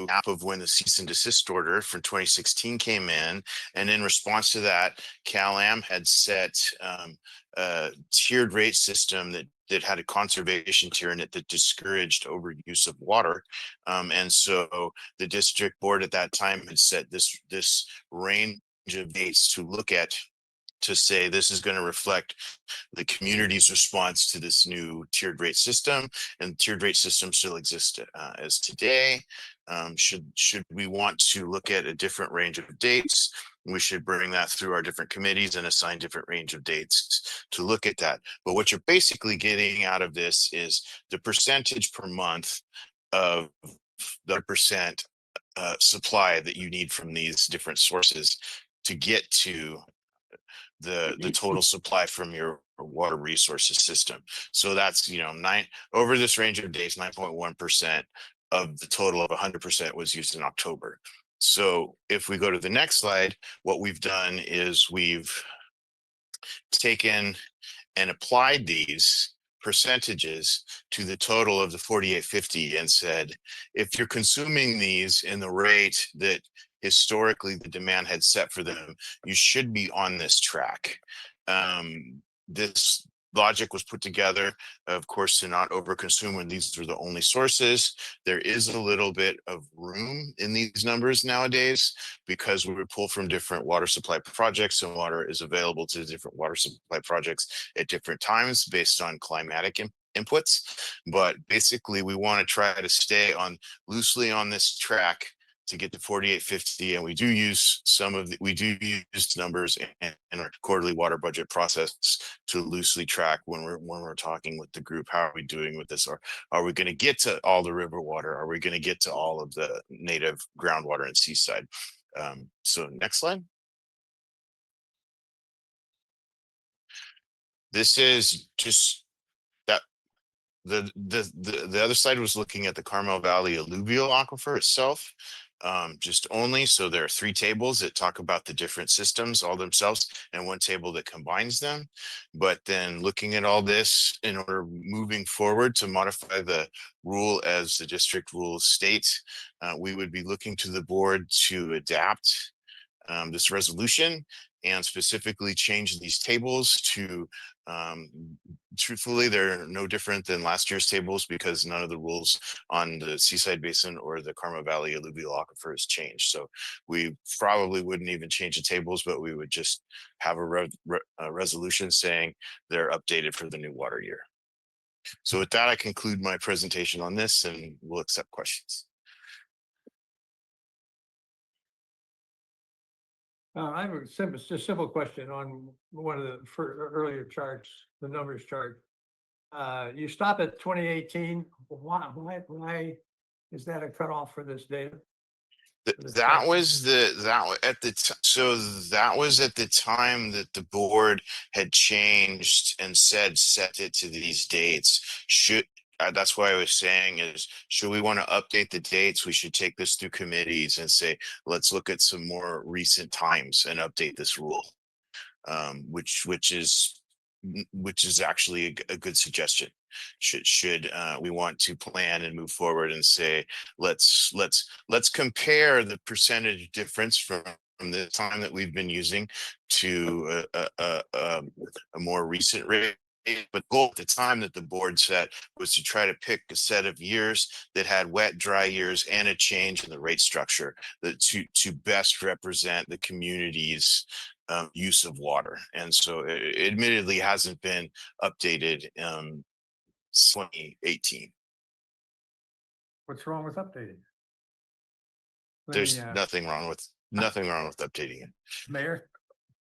half of when the cease and desist order from 2016 came in, and in response to that, Cal-Am had set a tiered rate system that had a conservation tier in it that discouraged overuse of water, and so the district board at that time had set this range of dates to look at, to say this is going to reflect the community's response to this new tiered rate system, and tiered rate system still exists as today. Should we want to look at a different range of dates, we should bring that through our different committees and assign different range of dates to look at that. But what you're basically getting out of this is the percentage per month of the percent supply that you need from these different sources to get to the total supply from your water resources system. So that's, over this range of days, 9.1% of the total of 100% was used in October. So if we go to the next slide, what we've done is we've taken and applied these percentages to the total of the 4850 and said, if you're consuming these in the rate that historically the demand had set for them, you should be on this track. This logic was put together, of course, to not overconsume when these are the only sources. There is a little bit of room in these numbers nowadays because we would pull from different water supply projects, and water is available to different water supply projects at different times based on climatic inputs. But basically, we want to try to stay loosely on this track to get to 4850, and we do use numbers in our quarterly water budget process to loosely track when we're talking with the group, how are we doing with this, or are we going to get to all the river water, are we going to get to all of the native groundwater and seaside. So next slide. This is just the other side was looking at the Carmel Valley alluvial aquifer itself, just only. So there are 3 tables that talk about the different systems all themselves and 1 table that combines them. But then looking at all this in order moving forward to modify the rule as the district rules state, we would be looking to the board to adapt this resolution and specifically change these tables to, truthfully, they're no different than last year's tables because none of the rules on the Seaside Basin or the Carmel Valley alluvial aquifer has changed. So we probably wouldn't even change the tables, but we would just have a resolution saying they're updated for the new water year. So with that, I conclude my presentation on this and we'll accept questions. I have a simple, just simple question on one of the earlier charts, the numbers chart. You stop at 2018. Why is that a cutoff for this data? That was at the so that was at the time that the board had changed and said set it to these dates. That's why I was saying is, should we want to update the dates? We should take this through committees and say, let's look at some more recent times and update this rule, which is actually a good suggestion. Should we want to plan and move forward and say, let's compare the percentage difference from the time that we've been using to a more recent rate. But goal at the time that the board set was to try to pick a set of years that had wet, dry years and a change in the rate structure that to best represent the community's use of water. And so it admittedly hasn't been updated 2018. What's wrong with updating? There's nothing wrong with updating it. Mayor?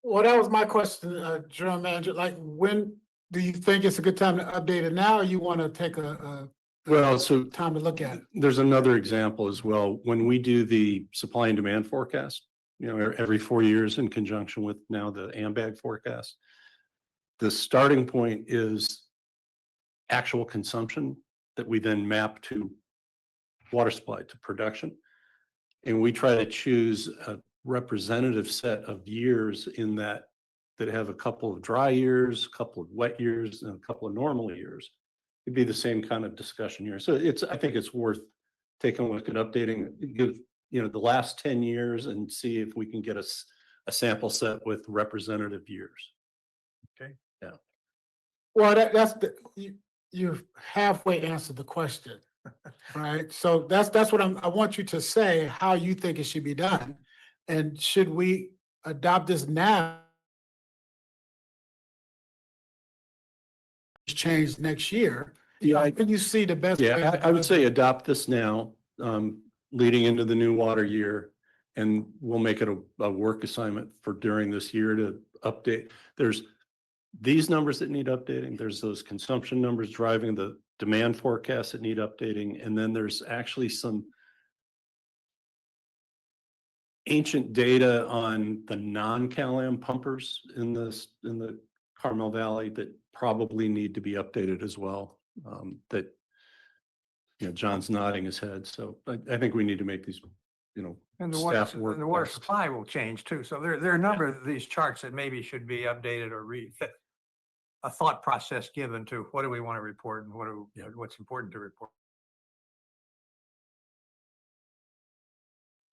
Well, that was my question, General Manager. Like, when do you think it's a good time to update it now, or you want to take a Well, so time to look at it? there's another example as well. When we do the supply and demand forecast, every 4 years in conjunction with now the AMBAG forecast, the starting point is actual consumption that we then map to water supply, to production. And we try to choose a representative set of years in that have a couple of dry years, a couple of wet years, and a couple of normal years. It'd be the same kind of discussion here. So I think it's worth taking a look at updating, give, the last 10 years and see if we can get a sample set with representative years. Okay. Yeah. Well, that's you halfway answered the question, right? So that's what I want you to say, how you think it should be done. And should we adopt this now? Change next year. Yeah. Can you see the best? Yeah, I would say adopt this now, leading into the new water year. And we'll make it a work assignment for during this year to update. There's these numbers that need updating. There's those consumption numbers driving the demand forecasts that need updating. And then there's actually some ancient data on the non-CalAm pumpers in the Carmel Valley that probably need to be updated as well. That, John's nodding his head. So I think we need to make these, And staff work. the water best. supply will change too. So there are a number of these charts that maybe should be updated or refit. A thought process given to what do we want to report and what's important to report.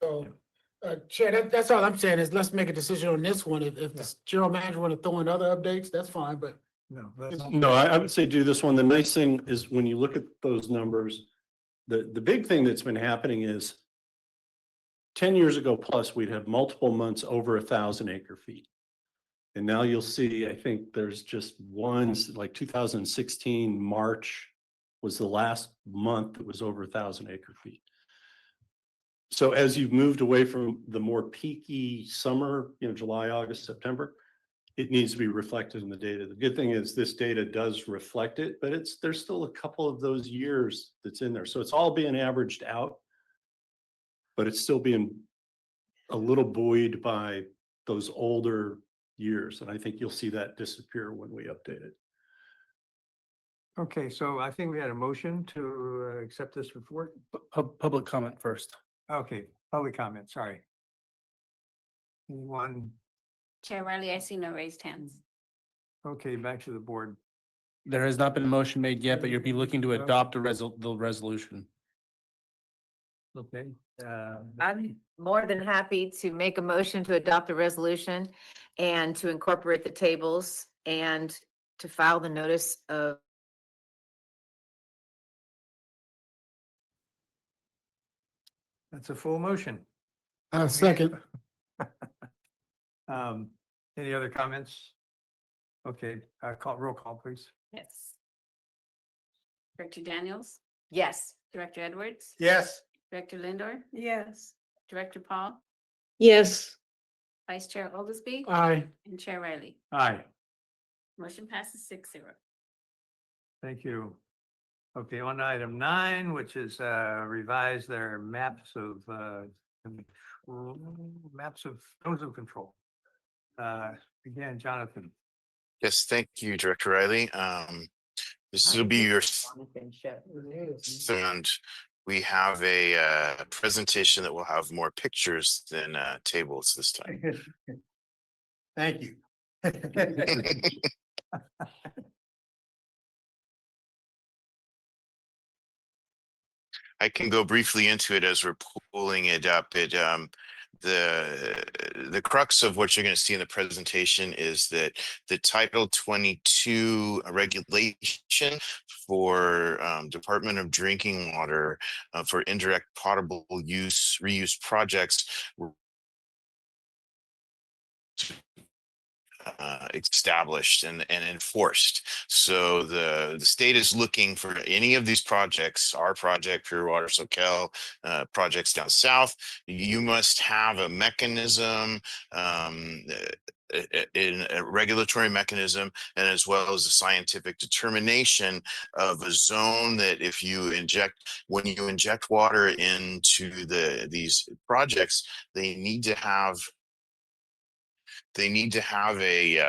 So, Chair, that's all I'm saying is let's make a decision on this one. If the general manager want to throw in other updates, that's fine, but. No, I would say do this one. The nice thing is when you look at those numbers, the big thing that's been happening is 10 years ago plus, we'd have multiple months over 1,000 acre feet. And now you'll see, I think there's just one, like 2016, March was the last month that was over 1,000 acre feet. So as you've moved away from the more peaky summer, July, August, September, it needs to be reflected in the data. The good thing is this data does reflect it, but there's still a couple of those years that's in there. So it's all being averaged out, but it's still being a little buoyed by those older years. And I think you'll see that disappear when we update it. Okay, so I think we had a motion to accept this report. Public comment first. Okay, public comment, sorry. Anyone? Chair Riley, I see no raised hands. Okay, back to the board. There has not been a motion made yet, but you'll be looking to adopt the resolution. Okay. I'm more than happy to make a motion to adopt a resolution and to incorporate the tables and to file the notice of. That's a full motion. Second. Any other comments? Okay, roll call, please. Yes. Director Daniels, Yes. Director Edwards, Yes. Director Lindor, Yes. Director Paul, Yes. Vice Chair Oglesby, Aye. and Chair Riley. Aye, Motion passes 6-0. thank you. Okay, on to item 9, which is revise their maps of zones of control. Again, Jonathan. Yes, thank you, Director Riley. This will be your and we have a presentation that will have more pictures than tables this time. Thank you. I can go briefly into it as we're pulling it up. The crux of what you're going to see in the presentation is that the Title 22 regulation for Department of Drinking Water for indirect potable use reuse projects established and enforced. So the state is looking for any of these projects, our project, Pure Water SoCal, projects down south. You must have a mechanism, in a regulatory mechanism, and as well as a scientific determination of a zone that if you when you inject water into these projects, they need to have a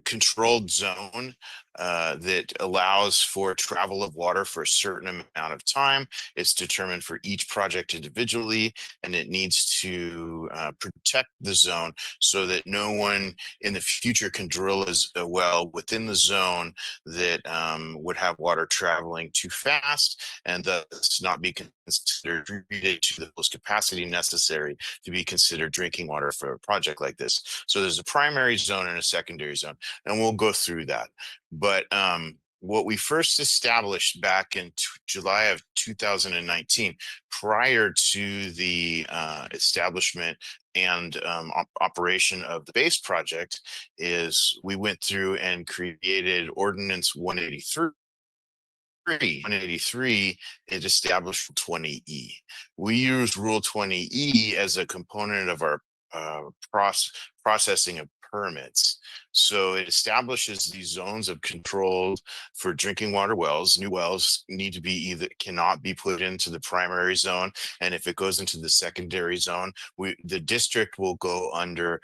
controlled zone that allows for travel of water for a certain amount of time. It's determined for each project individually, and it needs to protect the zone so that no one in the future can drill a well within the zone that would have water traveling too fast and thus not be considered treated to the most capacity necessary to be considered drinking water for a project like this. So there's a primary zone and a secondary zone, and we'll go through that. But what we first established back in July of 2019, prior to the establishment and operation of the base project, is we went through and created Ordinance 183. 183, it established 20E. We use Rule 20E as a component of our processing of permits. So it establishes these zones of control for drinking water wells. New wells need to be cannot be put into the primary zone. And if it goes into the secondary zone, the district will go under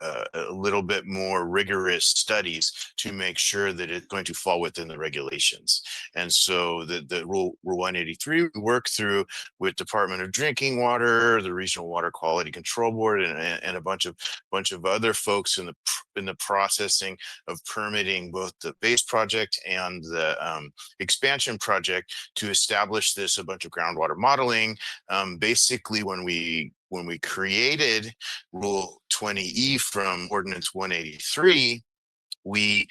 a little bit more rigorous studies to make sure that it's going to fall within the regulations. And so the rule 183 we work through with Department of Drinking Water, the Regional Water Quality Control Board, and a bunch of other folks in the processing of permitting both the base project and the expansion project to establish a bunch of groundwater modeling. Basically, when we created Rule 20E from Ordinance 183, we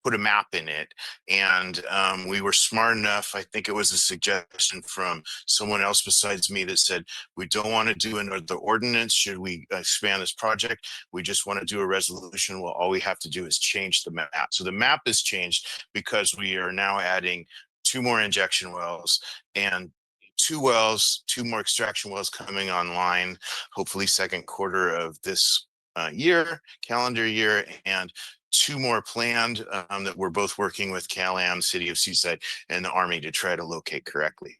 put a map in it, and we were smart enough, I think it was a suggestion from someone else besides me, that said, we don't want to do another ordinance should we expand this project. We just want to do a resolution. Well, all we have to do is change the map. So the map is changed because we are now adding 2 more injection wells and 2 more extraction wells coming online, hopefully second quarter of this calendar year, and 2 more planned that we're both working with Cal-Am, City of Seaside, and the Army to try to locate correctly.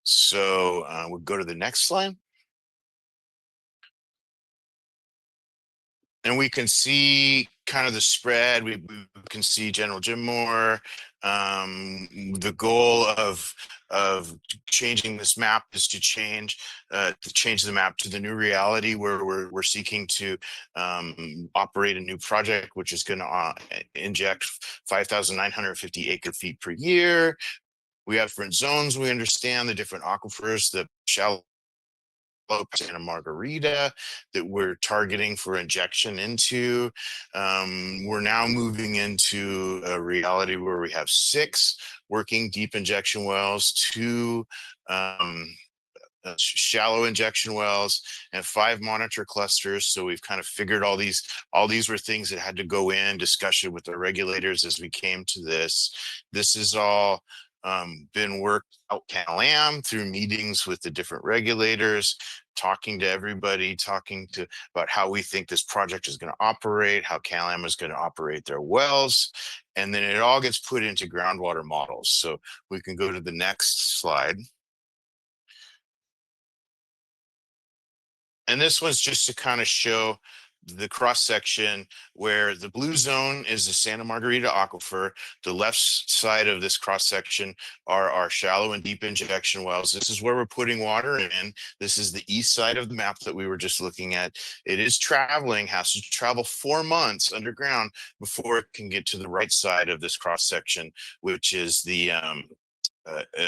So we'll go to the next slide. And we can see kind of the spread. We can see General Jim Moore. The goal of changing this map is to change the map to the new reality where we're seeking to operate a new project, which is going to inject 5,950 acre feet per year. We have different zones. We understand the different aquifers, the shallow Santa Margarita that we're targeting for injection into. We're now moving into a reality where we have 6 working deep injection wells, 2 shallow injection wells, and 5 monitor clusters. So we've kind of figured all these were things that had to go in discussion with the regulators as we came to this. This is all been worked out CalAm through meetings with the different regulators, talking to everybody, about how we think this project is going to operate, how CalAm is going to operate their wells, and then it all gets put into groundwater models. So we can go to the next slide. And this one's just to kind of show the cross section where the blue zone is the Santa Margarita aquifer. The left side of this cross section are our shallow and deep injection wells. This is where we're putting water in. This is the east side of the map that we were just looking at. It is has to travel 4 months underground before it can get to the right side of this cross section, which is the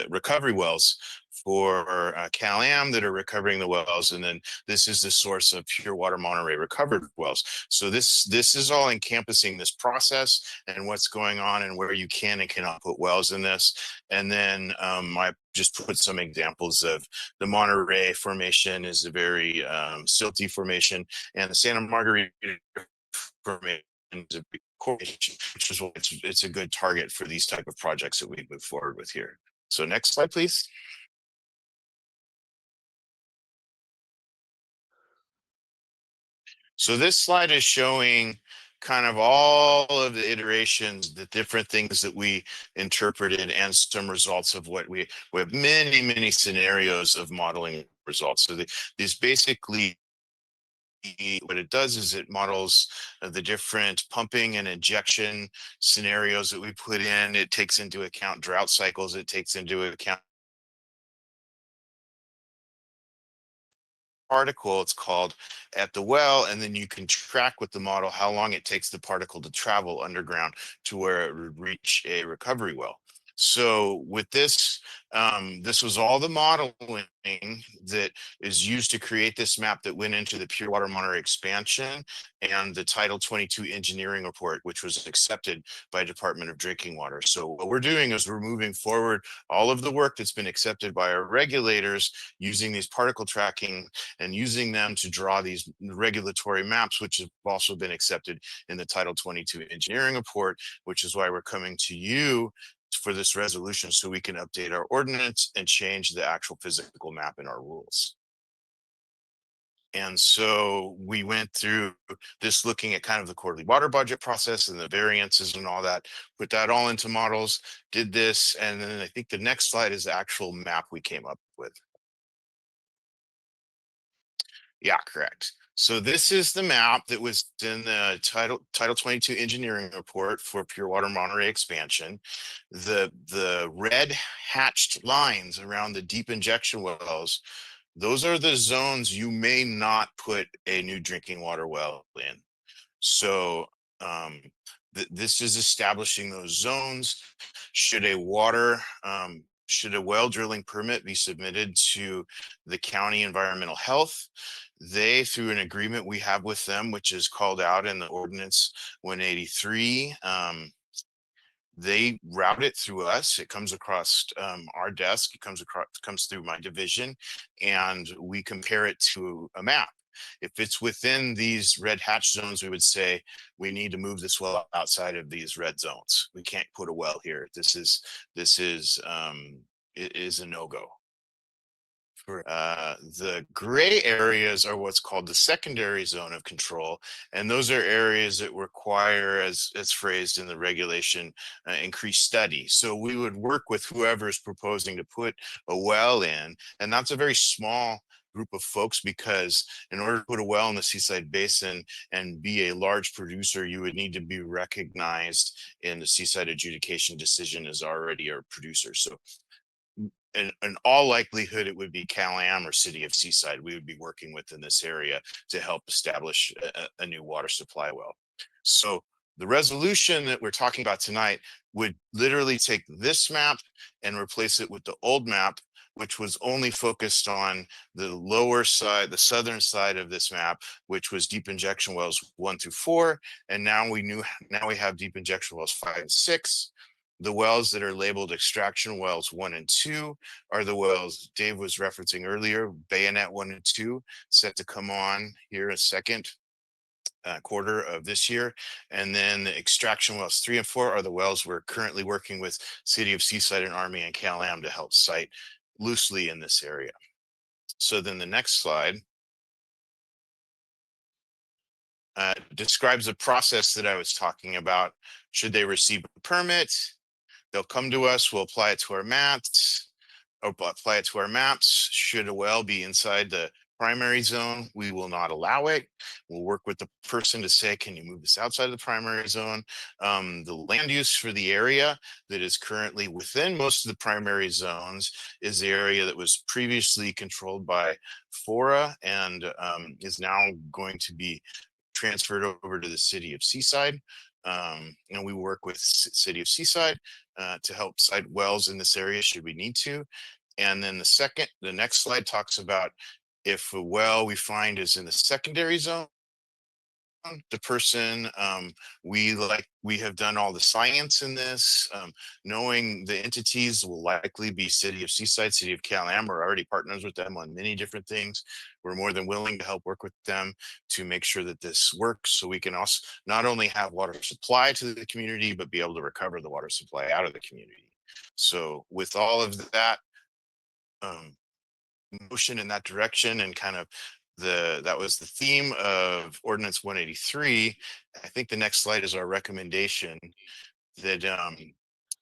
recovery wells for CalAm that are recovering the wells, and then this is the source of pure water Monterey recovered wells. So this is all encompassing this process and what's going on and where you can and cannot put wells in this. And then I just put some examples of the Monterey formation is a very silty formation, and the Santa Margarita formation is a big correlation, which is why it's a good target for these type of projects that we move forward with here. So next slide, please. So this slide is showing kind of all of the iterations, the different things that we interpreted, and some results of what we have many scenarios of modeling results. So these basically, what it does is it models the different pumping and injection scenarios that we put in. It takes into account drought cycles. It takes into account particle, it's called, at the well, and then you can track with the model how long it takes the particle to travel underground to where it would reach a recovery well. So with this, this was all the modeling that is used to create this map that went into the Pure Water Monterey expansion and the Title 22 engineering report, which was accepted by Department of Drinking Water. So what we're doing is we're moving forward all of the work that's been accepted by our regulators using these particle tracking and using them to draw these regulatory maps, which have also been accepted in the Title 22 engineering report, which is why we're coming to you for this resolution so we can update our ordinance and change the actual physical map in our rules. And so we went through this looking at kind of the quarterly water budget process and the variances and all that, put that all into models, did this, and then I think the next slide is the actual map we came up with. Yeah, correct. So this is the map that was in the Title 22 engineering report for Pure Water Monterey expansion. The red hatched lines around the deep injection wells, those are the zones you may not put a new drinking water well in. So this is establishing those zones. Should a well drilling permit be submitted to the county environmental health, they, through an agreement we have with them, which is called out in the ordinance 183, they route it through us. It comes across our desk. It comes through my division, and we compare it to a map. If it's within these red hatch zones, we would say we need to move this well outside of these red zones. We can't put a well here. This is a no-go. The gray areas are what's called the secondary zone of control, and those are areas that require, as phrased in the regulation, increased study. So we would work with whoever is proposing to put a well in, and that's a very small group of folks, because in order to put a well in the Seaside Basin and be a large producer, you would need to be recognized in the Seaside Adjudication Decision as already a producer. So in all likelihood, it would be Cal-Am or City of Seaside we would be working with in this area to help establish a new water supply well. So the resolution that we're talking about tonight would literally take this map and replace it with the old map, which was only focused on the lower side, the southern side of this map, which was deep injection wells 1 through 4. And now we have deep injection wells 5 and 6. The wells that are labeled extraction wells 1 and 2 are the wells Dave was referencing earlier, Bayonet 1 and 2, set to come on here in a second quarter of this year. And then the extraction wells 3 and 4 are the wells we're currently working with City of Seaside and Army and Cal-Am to help site loosely in this area. So then the next slide describes the process that I was talking about. Should they receive a permit, they'll come to us, we'll apply it to our maps, Should a well be inside the primary zone, we will not allow it. We'll work with the person to say, can you move this outside of the primary zone? The land use for the area that is currently within most of the primary zones is the area that was previously controlled by FORA and is now going to be transferred over to the City of Seaside. And we work with City of Seaside to help site wells in this area should we need to. And then the next slide talks about if a well we find is in the secondary zone, the person, we have done all the science in this, knowing the entities will likely be City of Seaside, City of Cal-Am. We're already partners with them on many different things. We're more than willing to help work with them to make sure that this works, so we can also not only have water supply to the community, but be able to recover the water supply out of the community. So with all of that motion in that direction and kind of that was the theme of Ordinance 183. I think the next slide is our recommendation that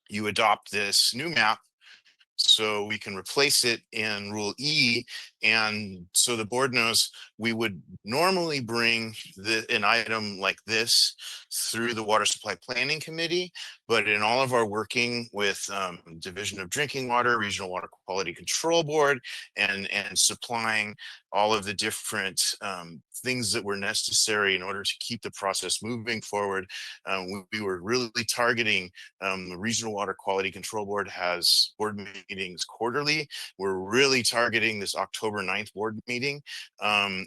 you adopt this new map so we can replace it in Rule E. And so the board knows we would normally bring an item like this through the Water Supply Planning Committee, but in all of our working with Division of Drinking Water, Regional Water Quality Control Board, and supplying all of the different things that were necessary in order to keep the process moving forward, we were really targeting the Regional Water Quality Control Board has board meetings quarterly. We're really targeting this October 9th board meeting.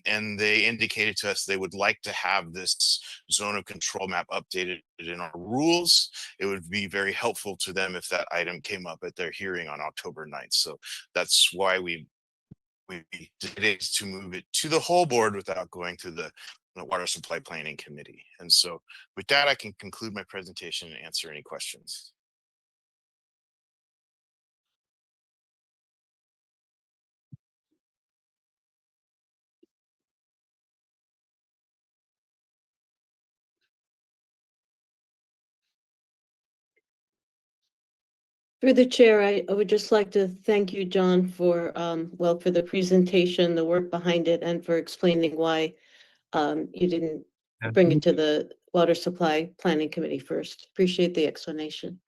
And they indicated to us they would like to have this zone of control map updated in our rules. It would be very helpful to them if that item came up at their hearing on October 9th. So that's why we did it, to move it to the whole board without going to the Water Supply Planning Committee. And so with that, I can conclude my presentation and answer any questions. Through the chair, I would just like to thank you, John, for, well, for the presentation, the work behind it, and for explaining why you didn't bring it to the Water Supply Planning Committee first. Appreciate the explanation.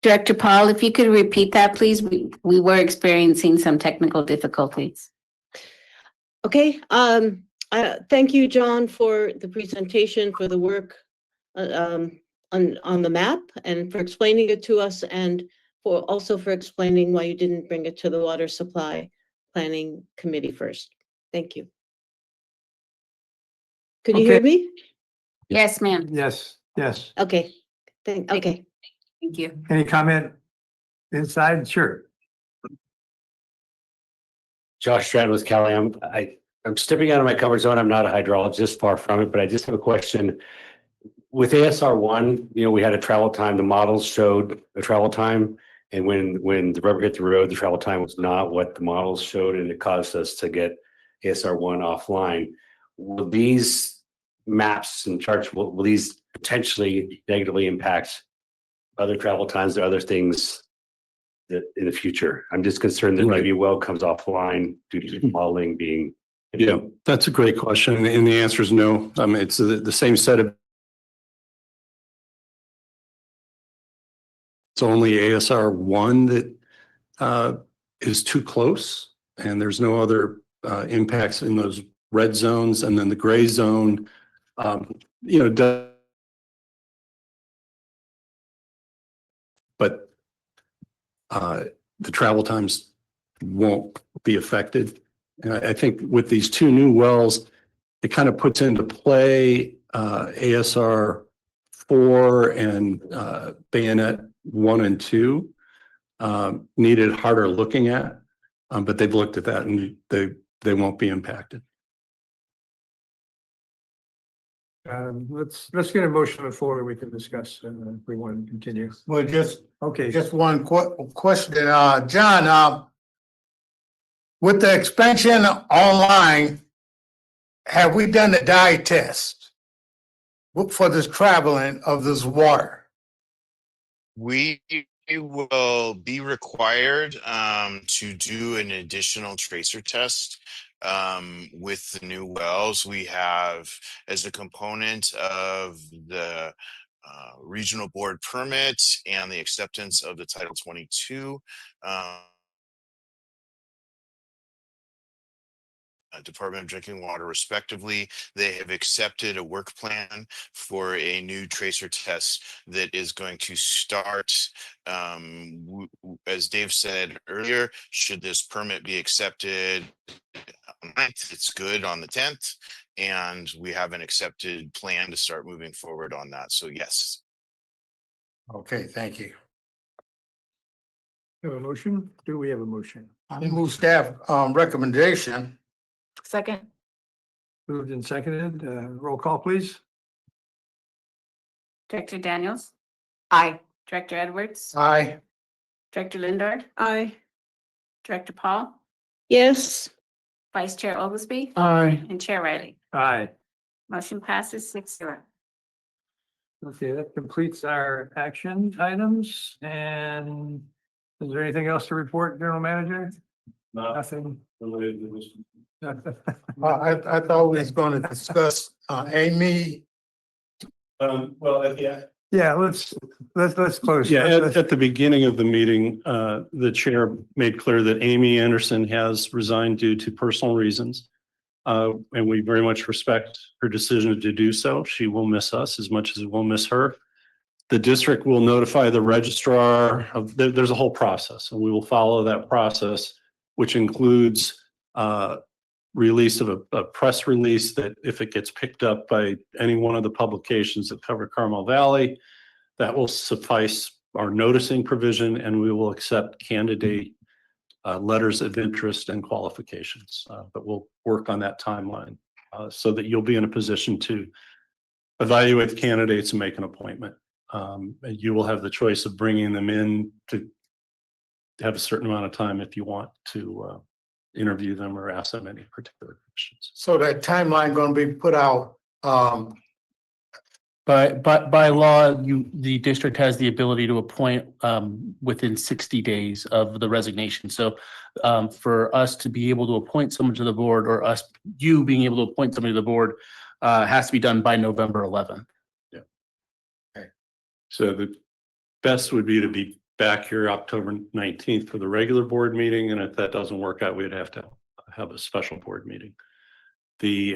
Director Paul, if you could repeat that, please. We were experiencing some technical difficulties. Okay, thank you, John, for the presentation, for the work on the map, and for explaining it to us, and also for explaining why you didn't bring it to the Water Supply Planning Committee first. Thank you. Could you hear me? Yes, ma'am. Yes, yes. Okay, okay. Thank you. Any comment inside? Sure. Josh Stratton with Cal-Am. I'm stepping out of my comfort zone. I'm not a hydrologist, far from it, but I just have a question. With ASR1, we had a travel time. The models showed a travel time, and when the rubber hit the road, the travel time was not what the models showed, and it caused us to get ASR1 offline. Will these maps and charts, will these potentially negatively impact other travel times or other things in the future? I'm just concerned that maybe a well comes offline due to modeling being. Yeah, that's a great question. And the answer is no. I mean, it's the same set of. It's only ASR 1 that is too close, and there's no other impacts in those red zones. And then the gray zone, but the travel times won't be affected. And I think with these two new wells, it kind of puts into play ASR 4 and Bayonet 1 and 2 needed harder looking at, but they've looked at that and they won't be impacted. Let's get a motion on the floor and we can discuss if we want to continue. Well, just Okay. one question, John, with the expansion online, have we done the dye test for this traveling of this water? We will be required to do an additional tracer test with the new wells. We have, as a component of the regional board permit and the acceptance of the Title 22 Department of Drinking Water respectively, they have accepted a work plan for a new tracer test that is going to start, as Dave said earlier, should this permit be accepted on the 9th, it's good on the 10th, and we have an accepted plan to start moving forward on that. So yes. Okay, thank you. Have a motion? Do we have a motion? I move staff recommendation. Second. Moved and seconded. Roll call, please. Director Daniels, Aye. Director Edwards, Aye. Director Lindor, Aye. Director Paul, Yes. Vice Chair Oglesby, Aye. and Chair Riley. Aye. Motion passes 6-0. Okay, that completes our action items. And is there anything else to report, General Manager? Nothing. I thought we was going to discuss Amy. Yeah, let's close. Yeah, at the beginning of the meeting, the chair made clear that Amy Anderson has resigned due to personal reasons. And we very much respect her decision to do so. She will miss us as much as we'll miss her. The district will notify the registrar of, there's a whole process, and we will follow that process, which includes release of a press release that if it gets picked up by any one of the publications that cover Carmel Valley, that will suffice our noticing provision, and we will accept candidate letters of interest and qualifications. But we'll work on that timeline so that you'll be in a position to evaluate the candidates and make an appointment. You will have the choice of bringing them in to have a certain amount of time if you want to interview them or ask them any particular questions. So that timeline going to be put out. By law, the district has the ability to appoint within 60 days of the resignation. So for us to be able to appoint someone to the board, or you being able to appoint somebody to the board, has to be done by November 11th. Yeah. Okay. So the best would be to be back here October 19th for the regular board meeting, and if that doesn't work out, we'd have to have a special board meeting. The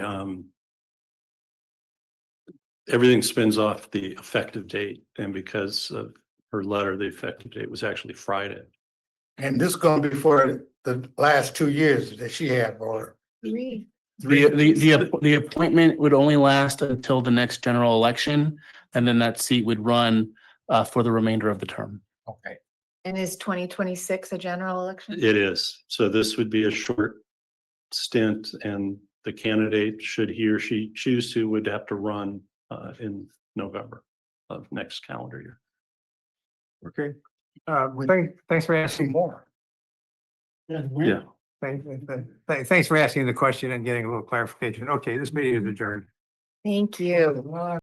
everything spins off the effective date, and because of her letter, the effective date was actually Friday. And this is going to be for the last 2 years that she had, or Three. The appointment would only last until the next general election, and then that seat would run for the remainder of the term. okay. And is 2026 a general election? It is. So this would be a short stint, and the candidate, should he or she choose to, would have to run in November of next calendar year. Okay. Thanks for asking more. Yeah. Thanks for asking the question and getting a little clarification. Okay, this meeting is adjourned. Thank you.